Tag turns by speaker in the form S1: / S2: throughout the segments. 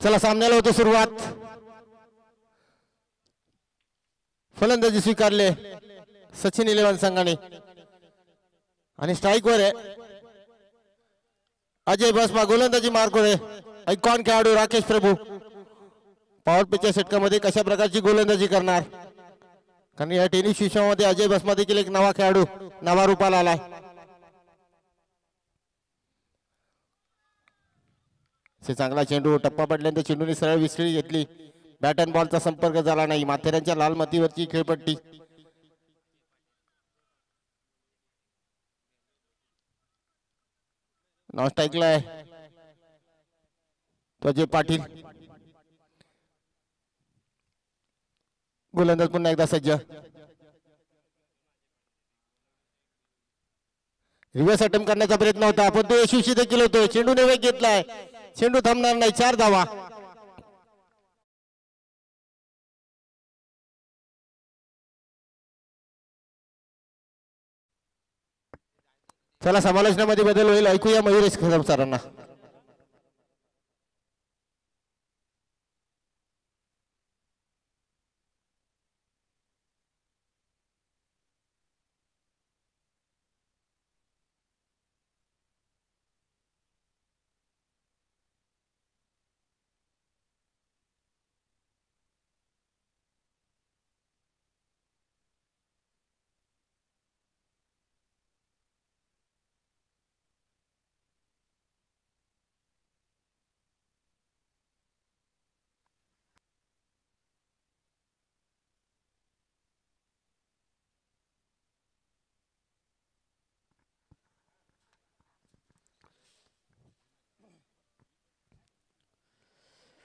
S1: चला सामन्याला होते सुरुवात। फलंदाजी स्वीकारले सचिन 11 संघाने आणि स्ट्राइक वर आहे अजय बसमा। गोलंदाजी मार्कवर आहे आयकॉन खेळाडू राकेश प्रभू। पॉवर पिचच्या षटकामध्ये कशा प्रकारची गोलंदाजी करणार, कारण या टेनिस विश्वामध्ये अजय बसमा देखील एक नवा खेळाडू नवा रूपाला आलाय। चांगला चेंडू, टप्पा पडल्यानंतर चेंडूने सरळ विसळी घेतली, बॅट अँड बॉलचा संपर्क झाला नाही। माथेरानच्या लाल मातीवरची खेळपट्टी। नॉन स्ट्राइकला आहे अजय पाटील। गोलंदाज पुन्हा एकदा सज्ज। रिव्हर्स अटेम्प्ट करण्याचा प्रयत्न होता पण तो यशस्वी देखील होतो। चेंडूने वेग घेतलाय, चेंडू थांबणार नाही। 4 धावा। चला समालोचनामध्ये बदल होईल, ऐकूया मयुरेश कदम सरांना।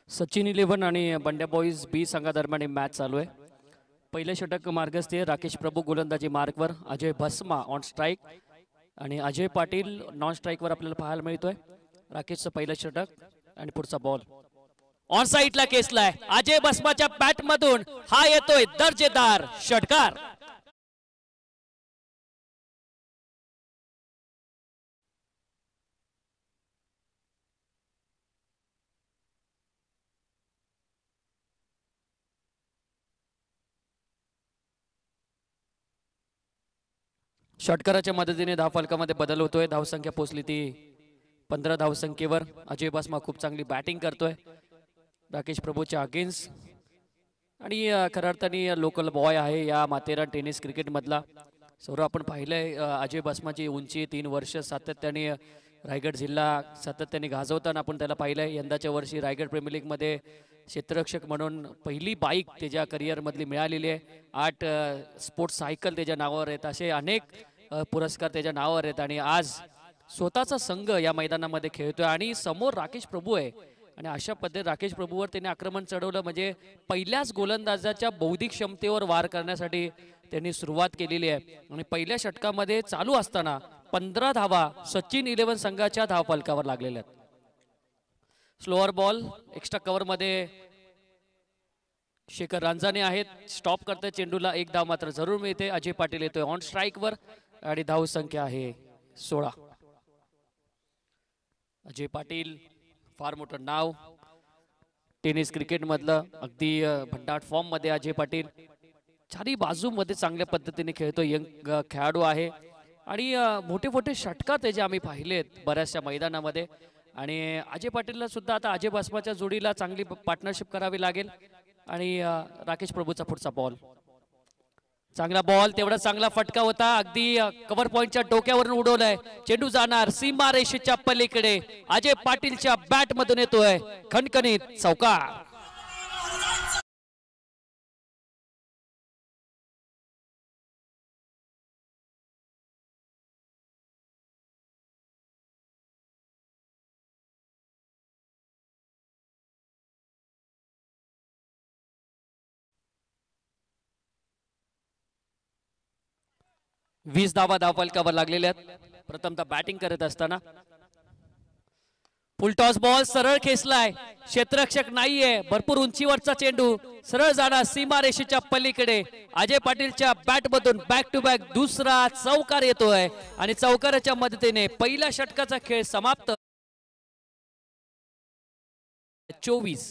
S2: सचिन 11 आणि बंड्या बॉईज बी संघादरम्यान मॅच चालू आहे। पहिले षटक मार्गस्थ राकेश प्रभू गोलंदाजी मार्कवर, अजय भस्मा ऑन स्ट्राइक आणि अजय पाटील नॉन स्ट्राइकवर आपल्याला पाहायला मिळतोय। राकेशचं पहिलं षटक आणि पुढचा बॉल ऑन साइडला केसलाय। अजय भस्माच्या बॅट मधून हा येतोय दर्जेदार षटकार। षटकाराच्या मदतीने धावफलकामध्ये बदल होतोय। धावसंख्या पोहोचली ती 15 धावसंख्येवर। अजय बसमा खूप चांगली बॅटिंग करतोय राकेश प्रभूच्या अगेन्स्ट आणि खऱ्या अर्थाने लोकल बॉय आहे या माथेरान टेनिस क्रिकेट मधला। सर्व आपण पाहिलंय अजय बसमाची उंची 3 वर्ष सातत्याने रायगड जिल्हा सातत्याने गाजवताना आपण त्याला पाहिलंय। यंदाच्या वर्षी रायगड प्रीमियर लीग मध्ये क्षेत्ररक्षक म्हणून पहिली बाईक त्याच्या करिअर मधली मिळालेली आहे। 8 स्पोर्ट्स सायकल त्याच्या नावावर आहेत। असे अनेक पुरस्कार त्याच्या नावावर आहेत आणि आज स्वतःचा संघ या मैदानामध्ये खेळतोय आणि समोर राकेश प्रभू आहे आणि अशा पद्धतीने राकेश प्रभूवर त्याने आक्रमण चढवलं म्हणजे पहिल्याच गोलंदाजाच्या बौद्धिक क्षमतेवर वार करण्यासाठी त्यांनी सुरुवात केलेली आहे। आणि पहिल्या षटकामध्ये चालू असताना 15 धावा सचिन 11 संघाच्या धावफलकावर लागलेल्या आहेत। स्लोअर बॉल एक्स्ट्रा कव्हर मध्ये शेखर रांजाने आहेत। स्टॉप करते चेंडूला, 1 धाव मात्र जरूर मिळते। अजय पाटील येतोय ऑन स्ट्राइक वर आणि धाव संख्या आहे 16। अजय पाटील फार मोठं नाव टेनिस क्रिकेट मधलं, अगदी भंडाट फॉर्म मध्ये अजय पाटील चारी बाजूमध्ये चांगल्या पद्धतीने खेळतो। यंग खेळाडू आहे आणि मोठे मोठे षटकार त्याचे आम्ही पाहिलेत बऱ्याचशा मैदानामध्ये आणि अजय पाटीलला सुद्धा आता अजय बसमाच्या जोडीला चांगली पार्टनरशिप करावी लागेल। आणि राकेश प्रभूचा पुढचा बॉल, चांगला बॉल, तेवढा चांगला फटका होता, अगदी कव्हर पॉइंटच्या डोक्यावरून उडवलाय। चेंडू जाणार सीमा रेषेच्या पलीकडे, अजय पाटीलच्या बॅट मधून येतोय खणखणीत चौकार। 20 धावा धावफलकावर लागलेल्या आहेत। प्रथमतः बॅटिंग करत असताना फुल टॉस बॉल सरळ खेचलाय, क्षेत्ररक्षक नाहीये, भरपूर उंचीवरचा चेंडू सरळ जाणार सीमारेषेच्या पलीकडे। अजय पाटीलच्या बॅट मधून बॅक टू बॅक दुसरा चौकार येतोय आणि चौकाराच्या मदतीने पहिल्या षटकाचा खेळ समाप्त। 24.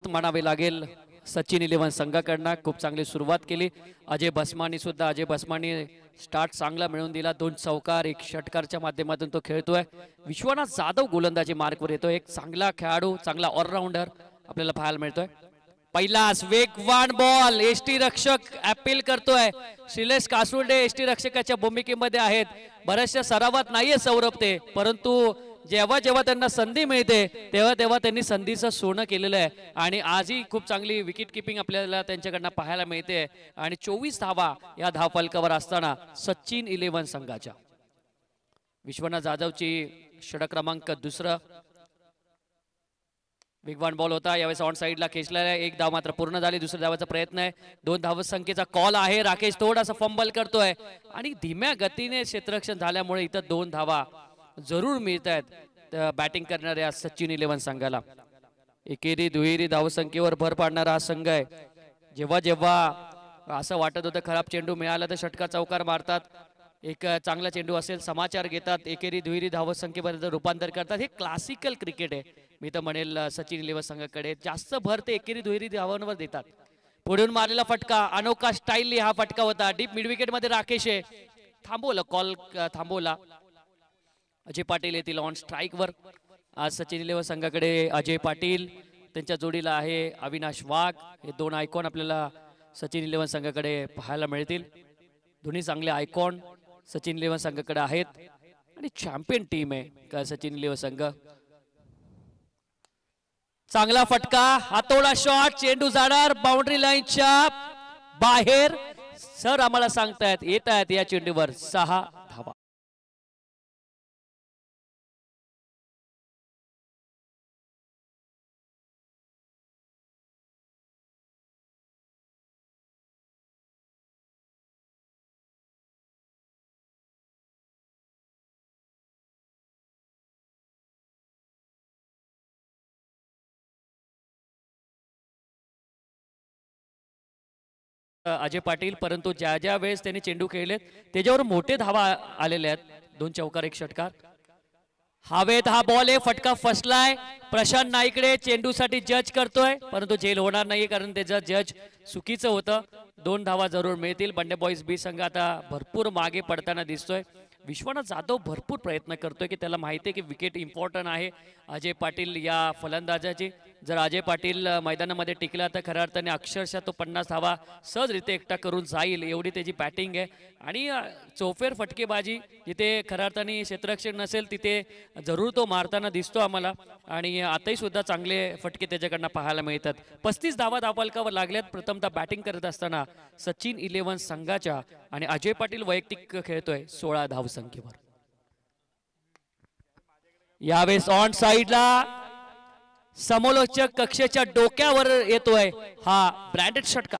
S2: म्हणावे लागेल सचिन 11 संघाकडनं खूप चांगली सुरुवात केली. अजय भस्मानी स्टार्ट चांगला मिळवून दिला. 2 चौकार 1 षटकारच्या माध्यमातून तो खेळतोय. विश्वनाथ जाधव गोलंदाजी मार्कवर येतोय. एक चांगला खेळाडू, चांगला ऑलराऊंडर आपल्याला पाहायला मिळतोय. पहिलाच वेगवान बॉल, एसटी रक्षक अपील करतोय. श्रीलेश कासुर्डे एसटी रक्षकाच्या भूमिकेमध्ये आहेत. बऱ्याचशा सरावात नाहीये सौरभ ते, परंतु जेव्हा जेव्हा त्यांना संधी मिळते तेव्हा तेव्हा त्यांनी संधीचं सोनं केलेलं आहे. आणि आजही खूप चांगली विकेट किपिंग आपल्याला त्यांच्याकडनं पाहायला मिळते. आणि 24 धावा या धावफलकावर असताना सचिन 11 संघाच्या. विश्वनाथ जाधवची षटक क्रमांक 2. वेगवान बॉल होता, यावेळेस ऑन साइडला खेचलेला आहे. 1 धाव मात्र पूर्ण झाली. दुसऱ्या धावाचा प्रयत्न आहे. 2 धावसंख्येचा कॉल आहे. राकेश थोडासा फंबल करतोय आणि धीम्या गतीने क्षेत्ररक्षण झाल्यामुळे इथं 2 धावा जरूर मिळत आहेत बॅटिंग करणाऱ्या सचिन 11 संघाला. एकेरी दुहेरी धावसंख्येवर भर पाडणारा हा संघ आहे. जेव्हा जेव्हा असं वाटत होतं खराब चेंडू मिळाला तर षटकार चौकार मारतात. एक चांगला चेंडू असेल समाचार घेतात, एकेरी दुहेरी धावसंख्येपर्यंत रूपांतर करतात. हे क्लासिकल क्रिकेट आहे. मी तर म्हणेल सचिन 11 संघाकडे जास्त भर ते एकेरी दुहेरी धावांवर देतात. पुढून मारलेला फटका अनोखा स्टाईलली हा फटका होता. डीप मिड विकेट मध्ये राकेश आहे. थांबवलं, कॉल थांबवला. अजय पाटील येतील ऑन स्ट्राईक वर. आज सचिन 11 संघाकडे अजय पाटील, त्यांच्या जोडीला आहे अविनाश वाघ. हे 2 आयकॉन आपल्याला सचिन 11 संघाकडे पाहायला मिळतील. दोन्ही चांगले आयकॉन सचिन 11 संघाकडे आहेत आणि चॅम्पियन टीम आहे का सचिन 11 संघ. चांगला फटका, हातोडा शॉट, चेंडू जाणार बाउंड्री लाईनच्या बाहेर. सर आम्हाला सांगतायत येत आहेत या चेंडूवर 6 धावा. अजय पाटील, परंतु ज्या ज्या वेळेस त्यांनी चेंडू खेळले त्याच्यावर मोठे धावा आलेले आहेत. 2 चौकार 1 षटकार. हवेत हा बॉल आहे, फटका फसलाय. प्रशांत नाईकडे चेंडूसाठी जज करतोय, परंतु झेल होणार नाही कारण त्याचं जज चुकीचं होतं. 2 धावा जरूर मिळतील. बंडे बॉईज बी संघ आता भरपूर मागे पडताना दिसतोय. विश्वनाथ जाधव भरपूर प्रयत्न करतोय की त्याला माहिती आहे की विकेट इम्पॉर्टंट आहे अजय पाटील या फलंदाजाची. जर अजय पाटील मैदानामध्ये टिकला तर खऱ्या अर्थाने अक्षरशः तो 50 धावा सहजरित्या एकटा करून जाईल एवढी त्याची बॅटिंग आहे. आणि चौफेर फटकेबाजी जिथे खऱ्या अर्थाने क्षेत्ररक्षण नसेल तिथे जरूर तो मारताना दिसतो आम्हाला. आणि आताही सुद्धा चांगले फटके त्याच्याकडनं पाहायला मिळतात. 35 धावा धावफलकावर लागल्यात प्रथमतः बॅटिंग करत असताना सचिन 11 संघाच्या. आणि अजय पाटील वैयक्तिक खेळतोय 16 धावसंख्येवर. यावेळेस ऑन साइडला समोलोचक कक्षेच्या डोक्यावर येतोय हा ब्रँडेड षटकार.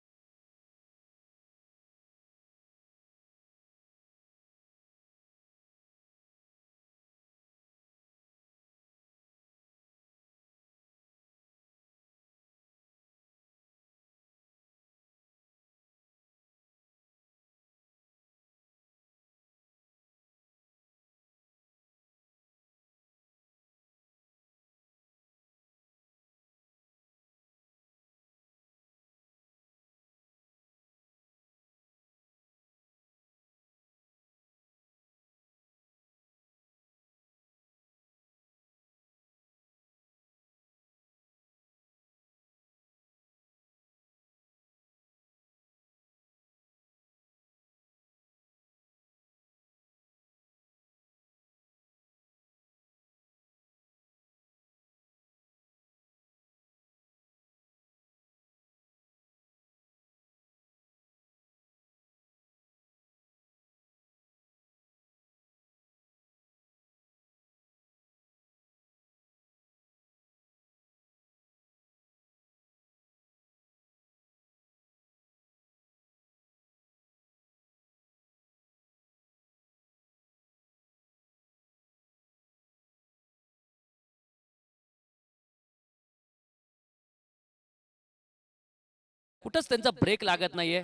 S2: कुठंच त्यांचा ब्रेक लागत नाहीये,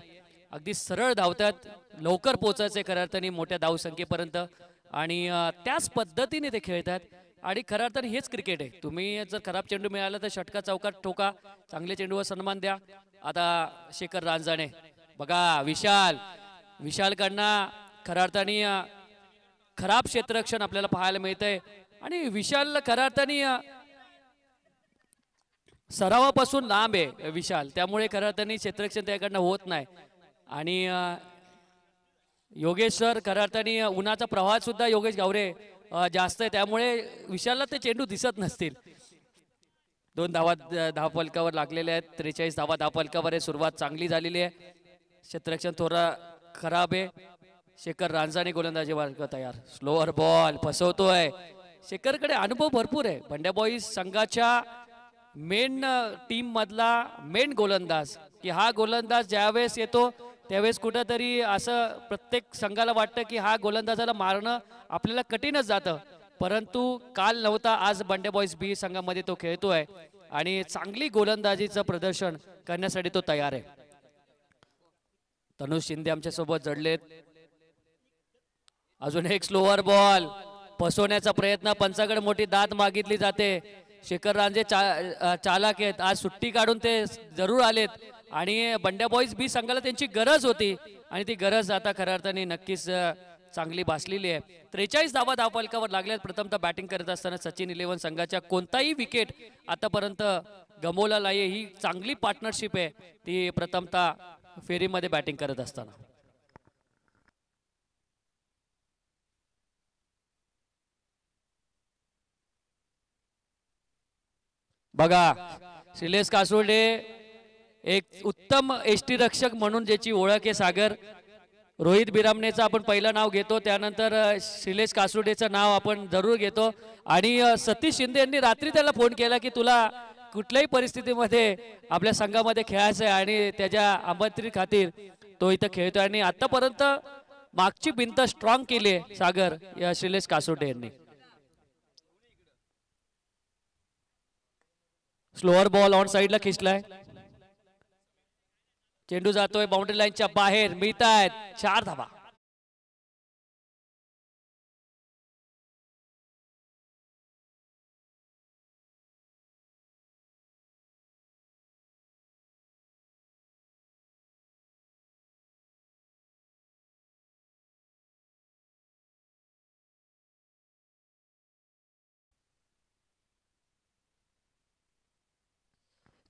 S2: अगदी सरळ धावतात, लवकर पोहोचायचे खऱ्या अर्थाने मोठ्या धावसंख्येपर्यंत आणि त्याच पद्धतीने ते खेळतात. आणि खऱ्या अर्थाने हेच क्रिकेट आहे. तुम्ही जर खराब चेंडू मिळाला तर षटका चौकात ठोका, चांगल्या चेंडूवर सन्मान द्या. आता शेखर रांजणे बघा, विशालकडनं खऱ्या अर्थाने खराब क्षेत्ररक्षण आपल्याला पाहायला मिळतंय आणि विशाल खऱ्या अर्थाने सरावापासून लांब आहे विशाल, त्यामुळे खऱ्या अर्थाने क्षेत्ररक्षण त्याकडनं होत नाही. आणि योगेश सर खऱ्या अर्थाने उन्हाचा प्रवाह सुद्धा योगेश गावरे जास्त आहे, त्यामुळे विशालला ते चेंडू दिसत नसतील. 2 धावा धावफलकावर लागलेले आहेत. 43 धावा धावफलकावर आहे. सुरुवात चांगली झालेली आहे. क्षेत्ररक्षण थोडा खराब आहे. शेखर रांजणे गोलंदाजी मार्ग तयार. Slower ball फसवतोय. शेखरकडे अनुभव भरपूर आहे. बंड्या बॉईज संघाच्या मेन टीम मधला मेन गोलंदाज, की हा गोलंदाज ज्यावेळेस येतो त्यावेळेस कुठंतरी असं प्रत्येक संघाला वाटतं की हा गोलंदाजाला मारणं आपल्याला कठीणच जातं, परंतु काल नव्हता आज बंड्या बॉईज बी संघामध्ये तो खेळतोय आणि चांगली गोलंदाजीचं प्रदर्शन करण्यासाठी तो तयार आहे. तनुज शिंदे आमच्या सोबत जडलेत. अजून एक स्लोअर बॉल फसवण्याचा प्रयत्न, पंचाकडे मोठी दाद मागितली जाते. शेखर रांजे चालाक आहेत, आज सुट्टी काढून ते जरूर आलेत आणि बंड्या बॉईज बी संघाला त्यांची गरज होती आणि ती गरज आता खऱ्या अर्थाने नक्कीच चांगली भासलेली आहे. 43 धावा धावफलकावर लागल्यात. प्रथमतः बॅटिंग करत असताना सचिन 11 संघाच्या कोणताही विकेट आतापर्यंत गमवला नाही. ही चांगली पार्टनरशिप आहे ती प्रथमतः फेरीमध्ये बॅटिंग करत असताना. बघा, श्रीलेश कासोडे एक उत्तम एष्टी रक्षक म्हणून ज्याची ओळख आहे सागर. रोहित बिरामणेचं आपण पहिलं नाव घेतो, त्यानंतर श्रीलेश कासोडेचं नाव आपण जरूर घेतो. आणि सतीश शिंदे यांनी रात्री त्याला फोन केला की तुला कुठल्याही परिस्थितीमध्ये आपल्या संघामध्ये खेळायचं आहे आणि त्याच्या आमंत्रित खातीर तो इथं खेळतोय आणि आतापर्यंत मागची भिंत स्ट्रॉंग केली आहे सागर या श्रीलेश कासोडे यांनी. स्लोअर बॉल ऑन साइडला खिचलाय. चेंडू जातोय बाउंड्री लाईनच्या बाहेर. मिळतायत 4 धावा.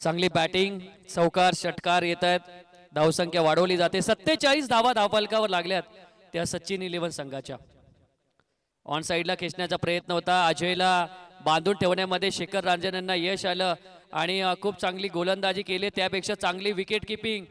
S2: चांगली बॅटिंग, चौकार षटकार येत आहेत. धावसंख्या वाढवली जाते. 47 धावा धावफलकावर लागल्यात त्या सचिन 11 संघाच्या. ऑन साइडला खेचण्याचा प्रयत्न होता. अजयला बांधून ठेवण्यामध्ये शेखर रांजण यांना यश आलं आणि खूप चांगली गोलंदाजी केली. त्यापेक्षा चांगली विकेट किपिंग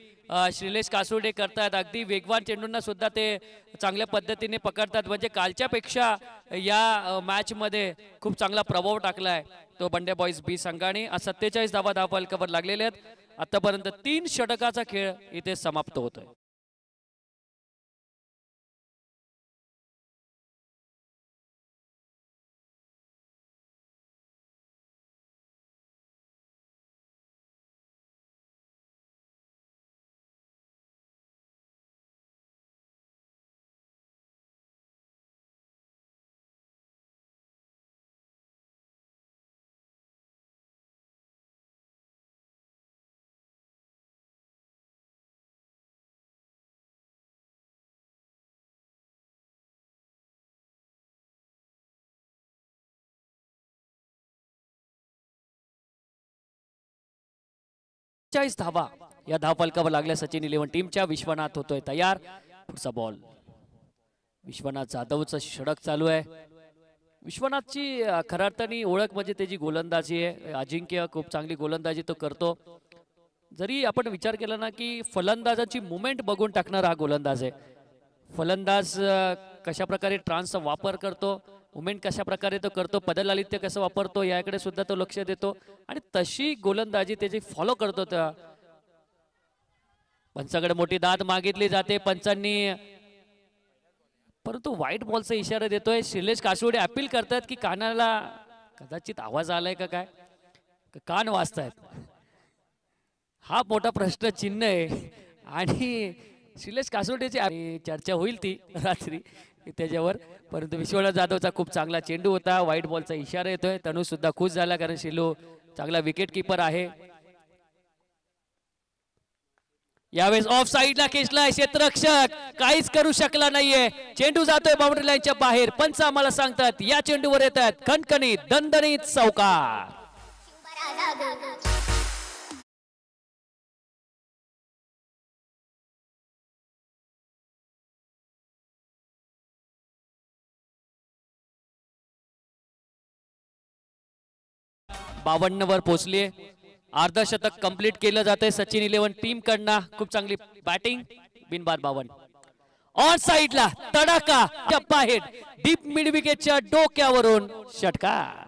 S2: श्रीलेश कासोडे करतात. अगदी वेगवान चेंडूंना सुद्धा ते चांगल्या पद्धतीने पकडतात. म्हणजे कालच्यापेक्षा या मॅच मध्ये खूप चांगला प्रभाव टाकलाय तो बंड्या बॉईज बी संघाने. 47 धावा धावफलकावर लागलेले आहेत. आतापर्यंत 3 षटकाचा खेळ इथे समाप्त होतोय. धावा या धावफलकावर लागल्या सचिन 11 टीमच्या. विश्वनाथ होतोय तयार. पुढचा बॉल विश्वनाथ जाधवचं षटक चालू आहे. विश्वनाथची खऱ्या अर्थाने ओळख म्हणजे त्याची गोलंदाजी आहे. अजिंक्य खूप चांगली गोलंदाजी तो करतो. जरी आपण विचार केला ना की फलंदाजाची मुवमेंट बघून टाकणार हा गोलंदाज आहे. फलंदाज कशा प्रकारे ट्रान्सचा वापर करतो, मुवमेंट कशा प्रकारे तो करतो, पदलालित्य कसं वापरतो याकडे सुद्धा तो लक्ष देतो आणि तशी गोलंदाजी त्याची फॉलो करतो. त्या पंचाकडे मोठी दाद मागितली जाते पंचांनी, परंतु व्हाईट बॉलचा इशारा देतोय. श्रीलेश कासोडे अपील करतात की कानाला कदाचित आवाज आलाय का काय, कान वाजतायत. हा मोठा प्रश्न चिन्ह आहे आणि शिलेश कासोटेची चर्चा होईल ती रात्री त्याच्यावर. परंतु विश्वनाथ जाधवचा खूप चांगला चेंडू होता. व्हाईट बॉलचा इशारा येतोय. तनु सुद्धा खुश झाला कारण शिलू चांगला विकेट किपर आहे. यावेळेस ऑफ साइडला खेचलाय क्षेत्ररक्षक, काहीच करू शकला नाहीये. चेंडू जातोय बाउंड्री लाईनच्या बाहेर. पंच आम्हाला सांगतात या चेंडूवर येतात खणखणीत दणदणीत चौकार. वर पोहोचलीये. अर्धशतक कंप्लीट केलं जातंय सचिन 11 टीम कडनं. खूप चांगली बॅटिंग. बिनबाद 52. ऑन साइडला तडाखा बाहेर डीप मिड विकेटच्या डोक्यावरून षटकार.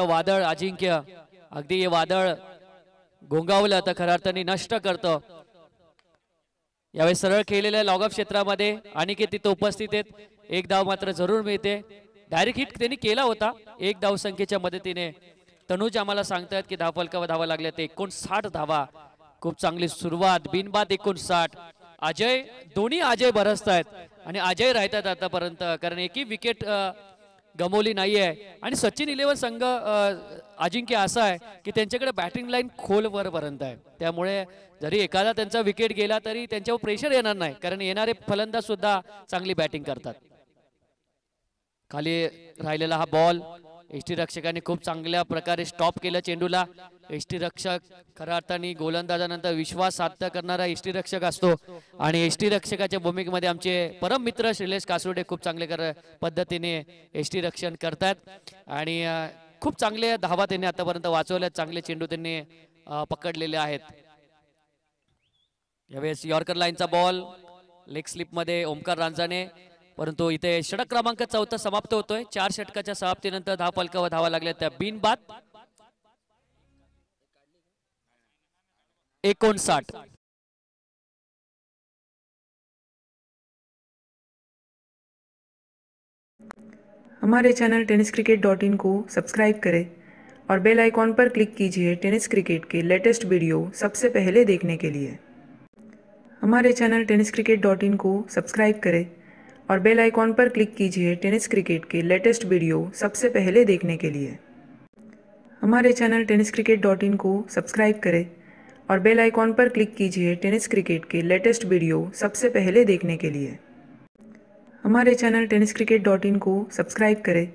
S2: वादळ अजिंक्य अगदी हे वादळ घोंगावलं तर खऱ्या अर्थाने नष्ट करतो. यावेळी सरळ खेळलेल्या लॉगऑफ क्षेत्रामध्ये अनिकेत तिथे उपस्थित आहेत. एक धाव मात्र जरूर मिळते. डायरेक्ट हिट त्यांनी केला होता. एक धाव संख्येच्या मदतीने. तनुज आम्हाला सांगतात की धावफलकावर धावा लागल्या ते 59 धावा. खूप चांगली सुरुवात. बिनबाद 59. अजय दोन्ही अजय बरसतायत आणि अजय राहतात आतापर्यंत कारण एकही विकेट गमवली नाहीये. आणि सचिन 11 संघ अजिंक्य असा आहे की त्यांच्याकडे बॅटिंग लाईन खोलवर पर्यंत आहे. त्यामुळे जरी एखादा त्यांचा विकेट गेला तरी त्यांच्यावर प्रेशर येणार नाही कारण येणारे फलंदाज सुद्धा चांगली बॅटिंग करतात. खाली राहिलेला हा बॉल एसटी रक्षकांनी खूप चांगल्या प्रकारे स्टॉप केलं चेंडूला. एसटी रक्षक खऱ्या अर्थाने गोलंदाजानंतर विश्वास साध्य करणारा एसटी रक्षक असतो आणि एसटी रक्षकाच्या भूमिकेमध्ये आमचे परम मित्र श्रीलेश कासोटे खूप चांगल्या पद्धतीने एसटी रक्षण करतात आणि खूप चांगले धावा त्यांनी आतापर्यंत वाचवल्या. चांगले चेंडू त्यांनी पकडलेले आहेत. यावेळेस यॉर्कर लाईनचा बॉल लेग स्लिप मध्ये ओमकार रांजाणे. परंतु इथे षटक क्रमांक 4 समाप्त होतोय. 4 षटकाच्या समाप्तीनंतर धावफलकावर धावा लागल्या त्या बिनबाद 59.
S3: हमारे चैनल tenniscricket.in को सब्सक्राइब करें और बेल आइकॉन पर क्लिक कीजिए टेनिस क्रिकेट के लेटेस्ट वीडियो सबसे पहले देखने के लिए. हमारे चैनल tenniscricket.in को सब्सक्राइब करें और बेल आइकॉन पर क्लिक कीजिए टेनिस क्रिकेट के लेटेस्ट वीडियो सबसे पहले देखने के लिए. हमारे चैनल tenniscricket.in को सब्सक्राइब करें और बेल आइकॉन पर क्लिक कीजिए टेनिस क्रिकेट के लेटेस्ट वीडियो सबसे पहले देखने के लिए. हमारे चैनल tenniscricket.in को सब्सक्राइब करें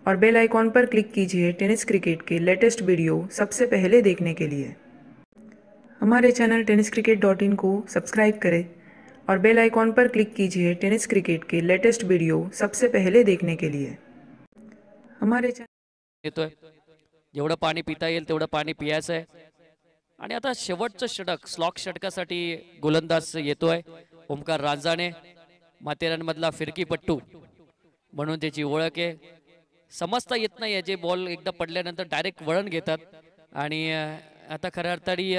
S3: और बेल आइकॉन पर क्लिक कीजिए टेनिस क्रिकेट के लेटेस्ट वीडियो सबसे पहले देखने के लिए. हमारे चैनल tenniscricket.in को सब्सक्राइब करें और बेल आइकॉन पर क्लिक कीजिए टेनिस क्रिकेट के लेटेस्ट वीडियो सबसे पहले देखने के लिए. हमारे
S2: येतोय जेवढं पाणी पिता येईल तेवढं पाणी पियाचं आहे. आणि आता शेवटचं षटक स्लॉक षटकासाठी गोलंदाज येतोय ओमकार रांजाणे. माथेरानमधला फिरकीपट्टू म्हणून त्याची ओळख आहे. समजता येत नाही जे बॉल एकदा पडल्यानंतर डायरेक्ट वळण घेतात आणि आता खऱ्या अर्थाने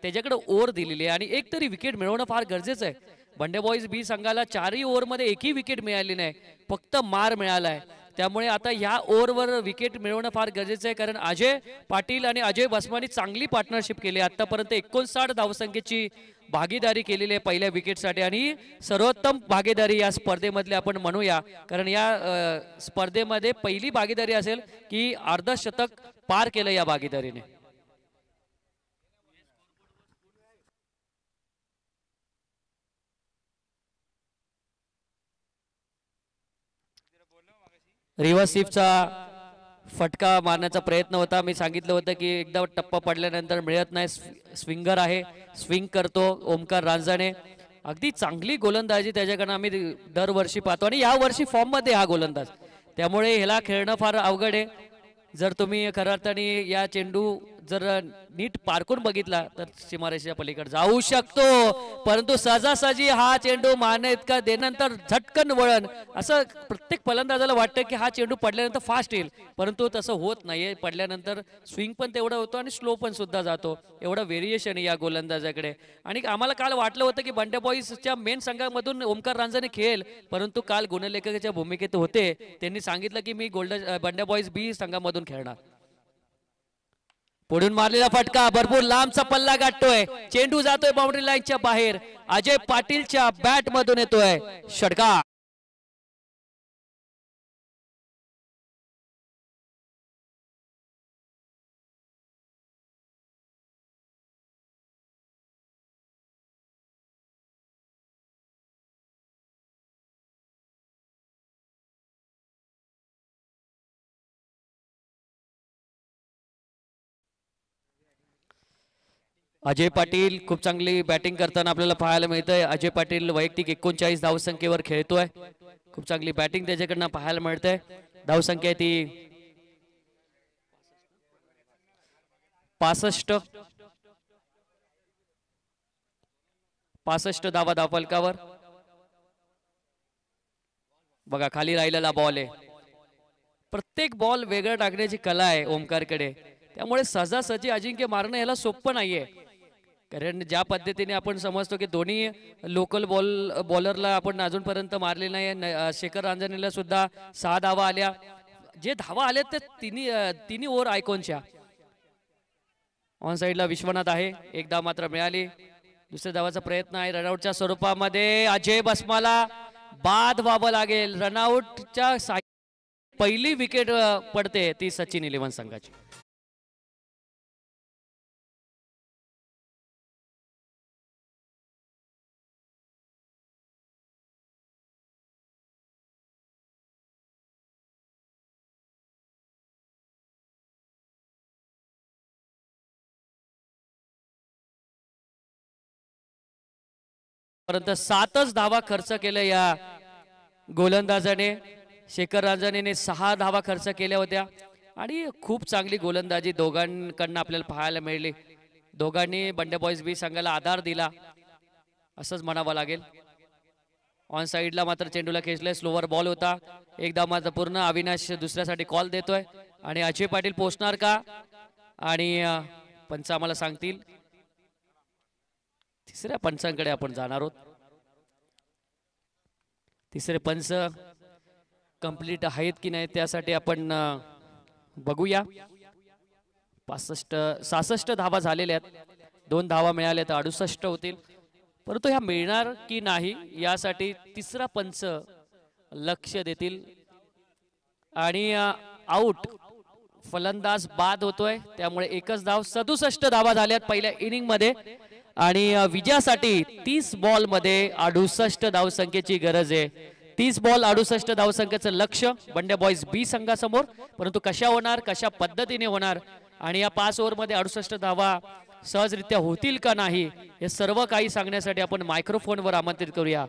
S2: त्याच्याकडे ओव्हर दिलेली आहे आणि एक तरी विकेट मिळवणं फार गरजेचं आहे. बंडे बॉईज बी संघाला 4ही ओव्हरमध्ये एकही विकेट मिळाली नाही. फक्त मार मिळालाय. त्यामुळे आता ह्या ओव्हरवर विकेट मिळवणं फार गरजेचं आहे कारण अजय पाटील आणि अजय बसमानी चांगली पार्टनरशिप केली. आतापर्यंत 59 धावसंख्येची भागीदारी केलेली आहे पहिल्या विकेटसाठी आणि सर्वोत्तम भागीदारी या स्पर्धेमधले आपण म्हणूया कारण या स्पर्धेमध्ये पहिली भागीदारी असेल की अर्धशतक पार केलं या भागीदारीने. रिव्हर्स स्वीपचा फटका मारण्याचा प्रयत्न होता. मी सांगितलं होतं की एकदा टप्पा पडल्यानंतर मिळत नाही. स्विंगर आहे, स्विंग करतो ओमकार रांजाणे अगदी चांगली गोलंदाजी त्याच्याकडनं आम्ही दरवर्षी पाहतो आणि या वर्षी फॉर्म मध्ये हा गोलंदाज, त्यामुळे ह्याला खेळणं फार अवघड आहे. जर तुम्ही खऱ्या अर्थाने या चेंडू जर नीट पारखून बघितला तर सीमारेषेच्या पलीकडे जाऊ शकतो, परंतु सहजासहजी हा चेंडू मारणे इतका देण्यानंतर झटकन वळण, असं प्रत्येक फलंदाजाला वाटतं की हा चेंडू पडल्यानंतर फास्ट येईल, परंतु तसं होत नाहीये. पडल्यानंतर स्विंग पण तेवढा होतो आणि स्लो पण सुद्धा जातो. एवढं व्हेरिएशन आहे या गोलंदाजाकडे. आणि आम्हाला काल वाटलं होतं की बंड्या बॉईजच्या मेन संघामधून ओमकार रांजणे खेळेल, परंतु काल गुणलेखकाच्या भूमिकेत होते, त्यांनी सांगितलं की मी बंड्या बॉईज बी संघामधून खेळणार. पुढून मारलेला फटका भरपूर लांबचा पल्ला गाठतोय, चेंडू जातोय बाउंड्री लाईनच्या बाहेर, अजय पाटीलच्या बॅट मधून येतोय षटकार. अजय पाटील खूप चांगली बॅटिंग करताना आपल्याला पाहायला मिळतंय. अजय पाटील वैयक्तिक 39 धावसंख्येवर खेळतोय, खूप चांगली बॅटिंग त्याच्याकडनं पाहायला मिळते. धावसंख्या ती 65 धावा धावफलकावर. बघा खाली राहिलेला बॉल आहे, प्रत्येक बॉल वेगळा टाकण्याची कला आहे ओमकारकडे, त्यामुळे सहजासहजी अजिंक्य मारणं याला सोपं नाहीये. कारण ज्या पद्धतीने आपण समजतो की दोन्ही लोकल बॉलरला आपण अजूनपर्यंत मारले नाही. शेखर रांजणेला सुद्धा 6 धावा आल्या, जे धावा आल्या ते तिन्ही ओव्हर आयकॉनच्या. ऑन साइडला विश्वनाथ आहे, एक धाव मात्र मिळाली. दुसऱ्या धावाचा प्रयत्न आहे रनआउटच्या स्वरूपामध्ये. अजय बस्माला बाद व्हावं लागेल. रनआउटच्या पहिली विकेट पडते ती सचिन 11 संघाची. परंतु 7च धावा खर्च केल्या या गोलंदाजाने. शेखर रांजणेने 6 धावा खर्च केल्या होत्या आणि खूप चांगली गोलंदाजी दोघांकडनं आपल्याला पाहायला मिळाली. दोघांनी बंड्या बॉईज बी संघाला आधार दिला असंच म्हणावं लागेल. ऑन साइडला मात्र चेंडूला खेचलंय, स्लोवर बॉल होता. एक धाव मात्र पूर्ण. अविनाश दुसऱ्यासाठी कॉल देतोय आणि अजय पाटील पोचणार का, आणि पंच आम्हाला सांगतील. तिसऱ्या पंचांकडे आपण जाणार आहोत. तिसरे पंच कंप्लीट आहेत की नाही त्यासाठी आपण बघूया. 66 धावा झालेल्या आहेत, 2 धावा मिळाल्या तर 68 होतील, परंतु ह्या मिळणार की नाही यासाठी तिसरा पंच लक्ष देतील. आणि आउट फलंदाज बाद होतोय, त्यामुळे एकच धाव. 67 धावा झाल्यात पहिल्या इनिंग मध्ये आणि विजयासाठी 30 बॉल मध्ये 68 धावसंख्येची गरज आहे. 30 बॉल 68 धावसंख्येचं लक्ष बंड्या बॉईज बी संघासमोर, परंतु कशा होणार, कशा पद्धतीने होणार आणि या 5 ओव्हरमध्ये 68 धावा सहजरित्या होतील का नाही हे सर्व काही सांगण्यासाठी आपण मायक्रोफोनवर आमंत्रित करूया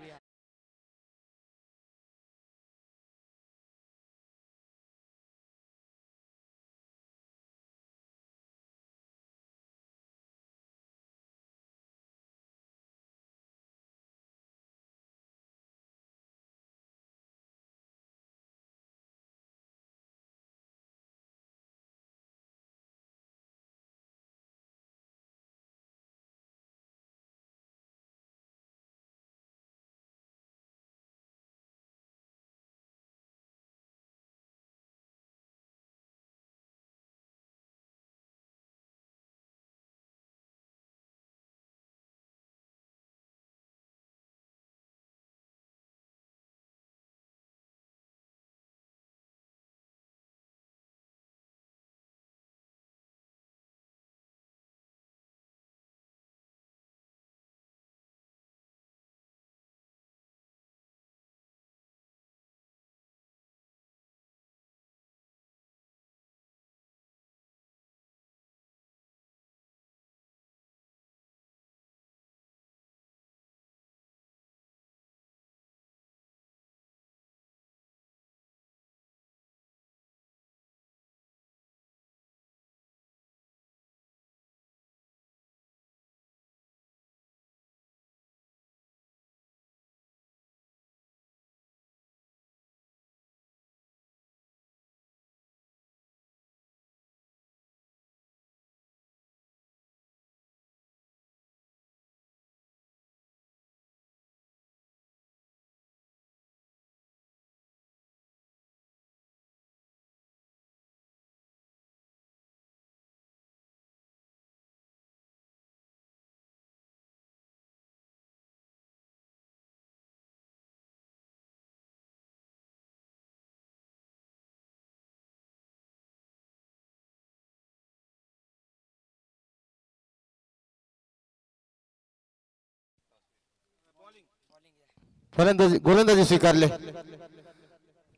S1: गोलंदाजी स्वीकारले.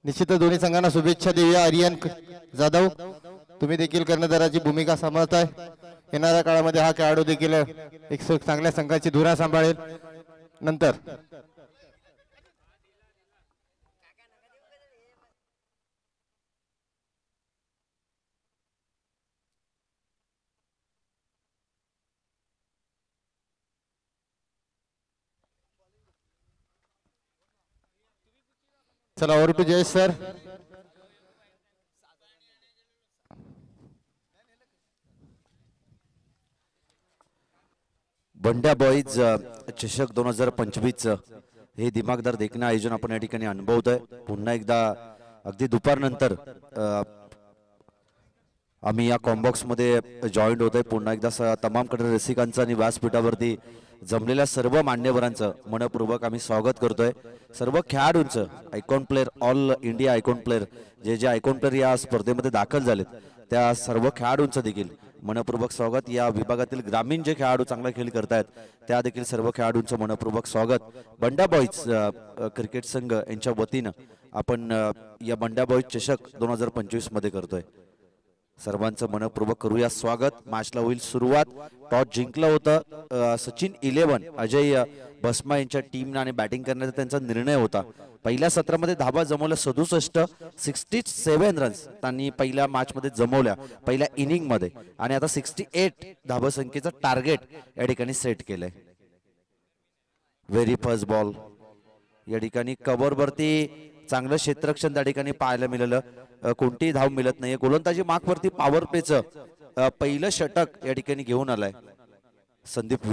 S1: निश्चितच दोन्ही संघांना शुभेच्छा देऊया. आर्यन जाधव, तुम्ही देखील कर्णधाराची भूमिका सांभाळताय. येणाऱ्या काळामध्ये हा खेळाडू देखील एक चांगल्या संघाची धुरा सांभाळेल. नंतर चला over to Jayesh sir.
S4: Bandya boys चषक 2025 हे दिमागदार देखणं आयोजन आपण या ठिकाणी अनुभवतोय. पुन्हा एकदा अगदी दुपारनंतर आम्ही या कॉम्बॉक्स मध्ये जॉईंट होतोय. पुन्हा एकदा तमाम कडे रसिकांचं आणि व्यासपीठावरती जमलेल्या सर्व मान्यवरांचं मनपूर्वक आम्ही स्वागत करतोय. सर्व खेळाडूंचं, icon player, all India icon player, जे आयकॉन प्लेअर या स्पर्धेमध्ये दाखल झालेत त्या सर्व खेळाडूंचं देखील मनपूर्वक स्वागत. या विभागातील ग्रामीण जे खेळाडू चांगला खेळ करतायत त्या देखील सर्व खेळाडूंचं मनपूर्वक स्वागत. बंड्या बॉईज क्रिकेट संघ यांच्या वतीनं आपण या बंड्या बॉईज चषक 2025 मध्ये करतोय. सर्वांचं मनपूर्वक करूया स्वागत. मॅचला होईल सुरुवात. टॉस जिंकलं होतं सचिन 11 अजय भस्मा यांच्या टीमने आणि बॅटिंग करण्याचा त्यांचा निर्णय होता. पहिल्या सत्रामध्ये धाबा जमवल्या 67 रन्स त्यांनी पहिल्या मॅच मध्ये जमवल्या पहिल्या इनिंग मध्ये, आणि आता 68 धाबा संख्येचं टार्गेट या ठिकाणी सेट केलंय. व्हेरी फर्स्ट बॉल या ठिकाणी कव्हर वरती चांगलं क्षेत्ररक्षण त्या ठिकाणी पाहायला मिळालं. कोणतीही धाव मिळत नाहीये. गोलंदाजी मार्कवरती पॉवर प्लेचं पहिलं षटक या ठिकाणी घेऊन आलाय संदीप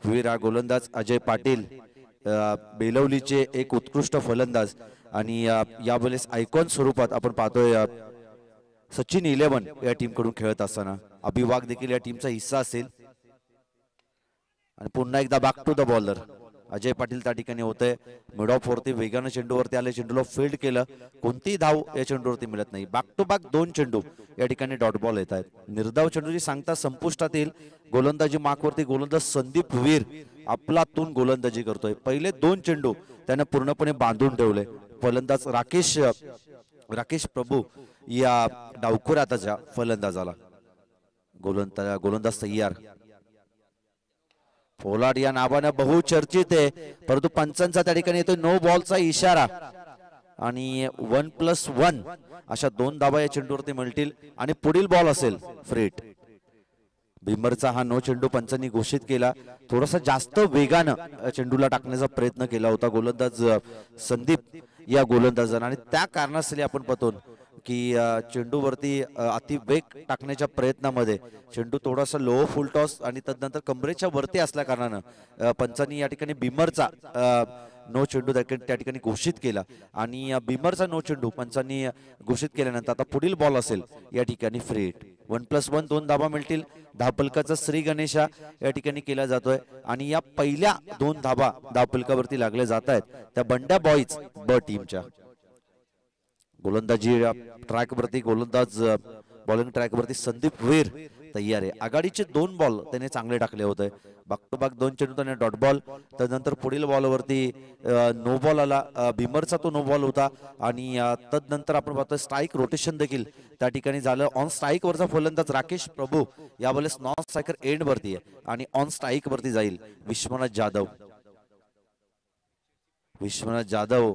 S4: वीर हा गोलंदाज. अजय पाटील बेलवलीचे एक उत्कृष्ट फलंदाज, आणि यावेळेस आयकॉन स्वरूपात आपण पाहतोय सचिन 11 या टीम कडून खेळत असताना. अभिवाग देखील या टीमचा हिस्सा असेल. आणि पुन्हा एकदा back to the bowler Ajay Patil त्या ठिकाणी होते. मिड ऑफ वरती वेगानं चेंडूवरती आले, चेंडूला फील्ड केलं, कोणतीही धाव या चेंडूवरती मिळत नाही. बॅक टू बॅक 2 चेंडू या ठिकाणी डॉट बॉल येत आहेत. निर्धाव चेंडूची सांगता संपुष्टात येईल. गोलंदाजी मार्कवरती गोलंदाज संदीप वीर आपलातून गोलंदाजी करतोय. पहिले 2 चेंडू त्याने पूर्णपणे बांधून ठेवले. फलंदाज राकेश प्रभू या डावखुराताच्या फलंदाजाला. गोलंदाज तयार. पोलार्ड या नावानं बहुचर्चित आहे, परंतु पंचांचा त्या ठिकाणी येतोय नो बॉलचा इशारा, आणि 1+1 अशा 2 धावा या चेंडूवरती मिळतील आणि पुढील बॉल असेल फ्रीट. बिमरचा हा नो चेंडू पंचांनी घोषित केला. थोडासा जास्त वेगानं चेंडूला टाकण्याचा प्रयत्न केला होता गोलंदाज संदीप या गोलंदाजानं, आणि त्या कारणास्तव आपण पाहतो की चेंडूवरती अति वेग टाकण्याच्या प्रयत्नामध्ये चेंडू थोडासा लो फुल टॉस आणि तदनंतर कमरेच्या वरती असल्या कारणानं पंचांनी या ठिकाणी बिमरचा नो चेंडू त्या ठिकाणी घोषित केला, आणि बिमरचा नो चेंडू पंचांनी घोषित केल्यानंतर आता पुढील बॉल असेल या ठिकाणी फ्रीट. 1+1 2 धावा मिळतील. धावफलकाचा श्री गणेशा या ठिकाणी केला जातोय, आणि या पहिल्या 2 धावा धावफलकावरती लागल्या जात आहेत त्या बंड्या बॉईज ब टीमच्या. गोलंदाजी ट्रॅक वरती गोलंदाज बॉलिंग ट्रॅक वरती संदीप वीर तयार आहे. आघाडीचे 2 बॉल त्याने चांगले टाकले होते. बॅक टू बॅक 2 चेंडू त्याने डॉट बॉल. तदनंतर पुढील बॉलवरती नो बॉल आला. बिमरचा तो नो बॉल होता, आणि तदनंतर आपण पाहतोय स्ट्राईक रोटेशन देखील त्या ठिकाणी झालं. ऑन स्ट्राईक वरचा फलंदाज राकेश प्रभू यावेळेस नॉन स्ट्रायकर एंड वरती आहे, आणि ऑन स्ट्राईक वरती जाईल विश्वनाथ जाधव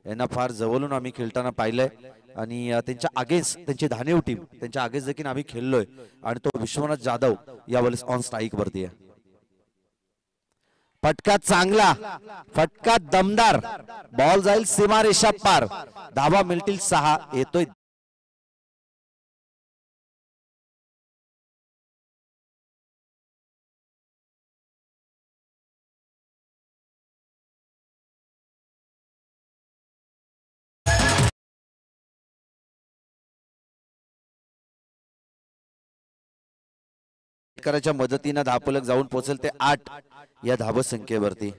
S4: यांना फार जवळून आम्ही खेळताना पाहिलंय, आणि त्यांच्या अगेन्स्ट त्यांची धानेव टीम त्यांच्या अगेन्स्ट देखील आम्ही खेळलोय, आणि तो विश्वनाथ जाधव यावेळेस ऑन स्ट्राईक वरती आहे. फटका चांगला, फटका दमदार, बॉल जाईल सीमारेषा पार. धावा मिळतील 6. येतोय च्या मदतीने धावफलक जाऊन पोहोचेल ते 8 या धाव संख्येवरती.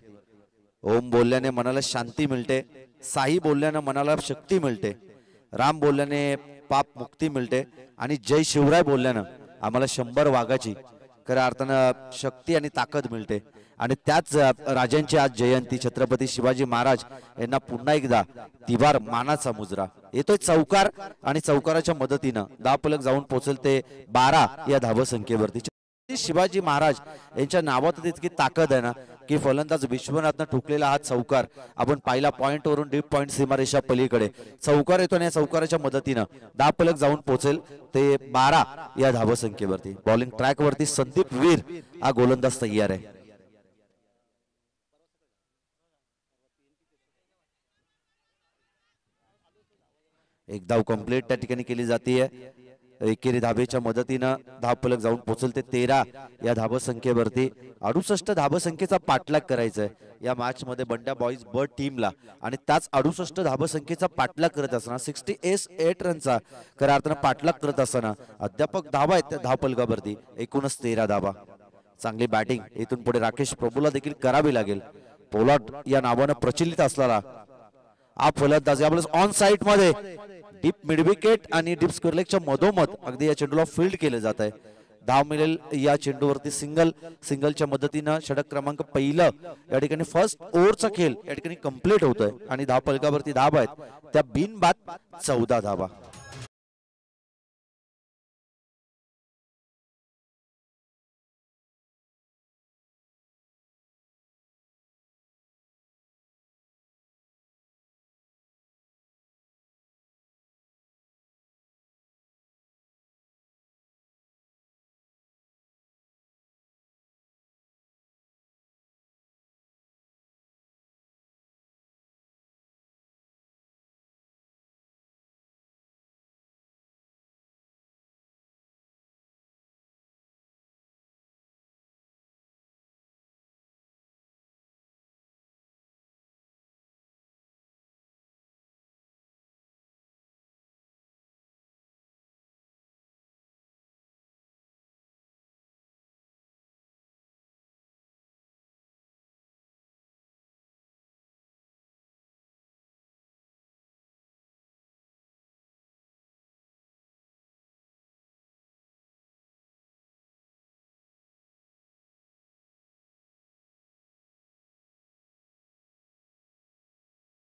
S4: ओम बोलल्याने मनाला शांती मिळते, साई बोलल्याने मनाला शक्ती मिळते, राम बोलल्याने पाप मुक्ती मिळते, आणि जय शिवराय बोलल्याने आम्हाला 100 वाघाची खऱ्या अर्थानं शक्ती आणि ताकद मिळते आणि त्याच राजांची आज जयंती छत्रपती शिवाजी महाराज यांना पुन्हा एकदा तिबार मानाचा मुजरा येतोय चौकार आणि चौकाराच्या मदतीनं धावफलक जाऊन पोहोचेल ते 12 या धावसंख्येवरती। शिवाजी महाराज यांच्या नावात इतकी ताकद आहे ना की फलंदाज विश्वनाथनं ठोकलेला हा चौकार आपण पाहिला पॉइंट वरून डीप पॉइंट सीमारेषा पलीकडे चौकार येतो आणि या चौकाराच्या मदतीनं धावफलक जाऊन पोहोचेल ते 12 या धावसंख्येवरती। बॉलिंग ट्रॅक वरती संदीप वीर हा गोलंदाज तयार आहे। एक धाव कंप्लीट त्या ठिकाणी केली जाते एकेरी धावेच्या मदतीनं धावफलक जाऊन पोहोचेल ते 13 या धावसंख्येवरती। 68 धावसंख्येचा पाठलाग करायचा आहे या मॅच मध्ये बंड्या बॉईज ब टीमला आणि त्याच 68 धावसंख्येचा पाठलाग करत असताना 68 रनचा खऱ्या अर्थानं पाठलाग करत असताना अध्यापक धावा आहेत त्या धावफलकावरती एकूणच 13 धावा। चांगली बॅटिंग इथून पुढे राकेश प्रभूला देखील करावी लागेल। पोलार्ड या नावानं प्रचलित असलेला हा फलंदाज यावेळेस ऑन साइड मध्ये डीप मिड विकेट आणि डीप स्क्वेअर लेगच्या मधोमध अगदी या चेंडूला फील्ड केले जात आहे। धाव मिळेल या चेंडूवरती सिंगलच्या मदतीनं षटक क्रमांक पहिलं या ठिकाणी फर्स्ट ओव्हरचा खेळ या ठिकाणी कंप्लीट होतोय आणि धाव फलकावरती धावा आहेत त्या बिनबाद 14 धावा।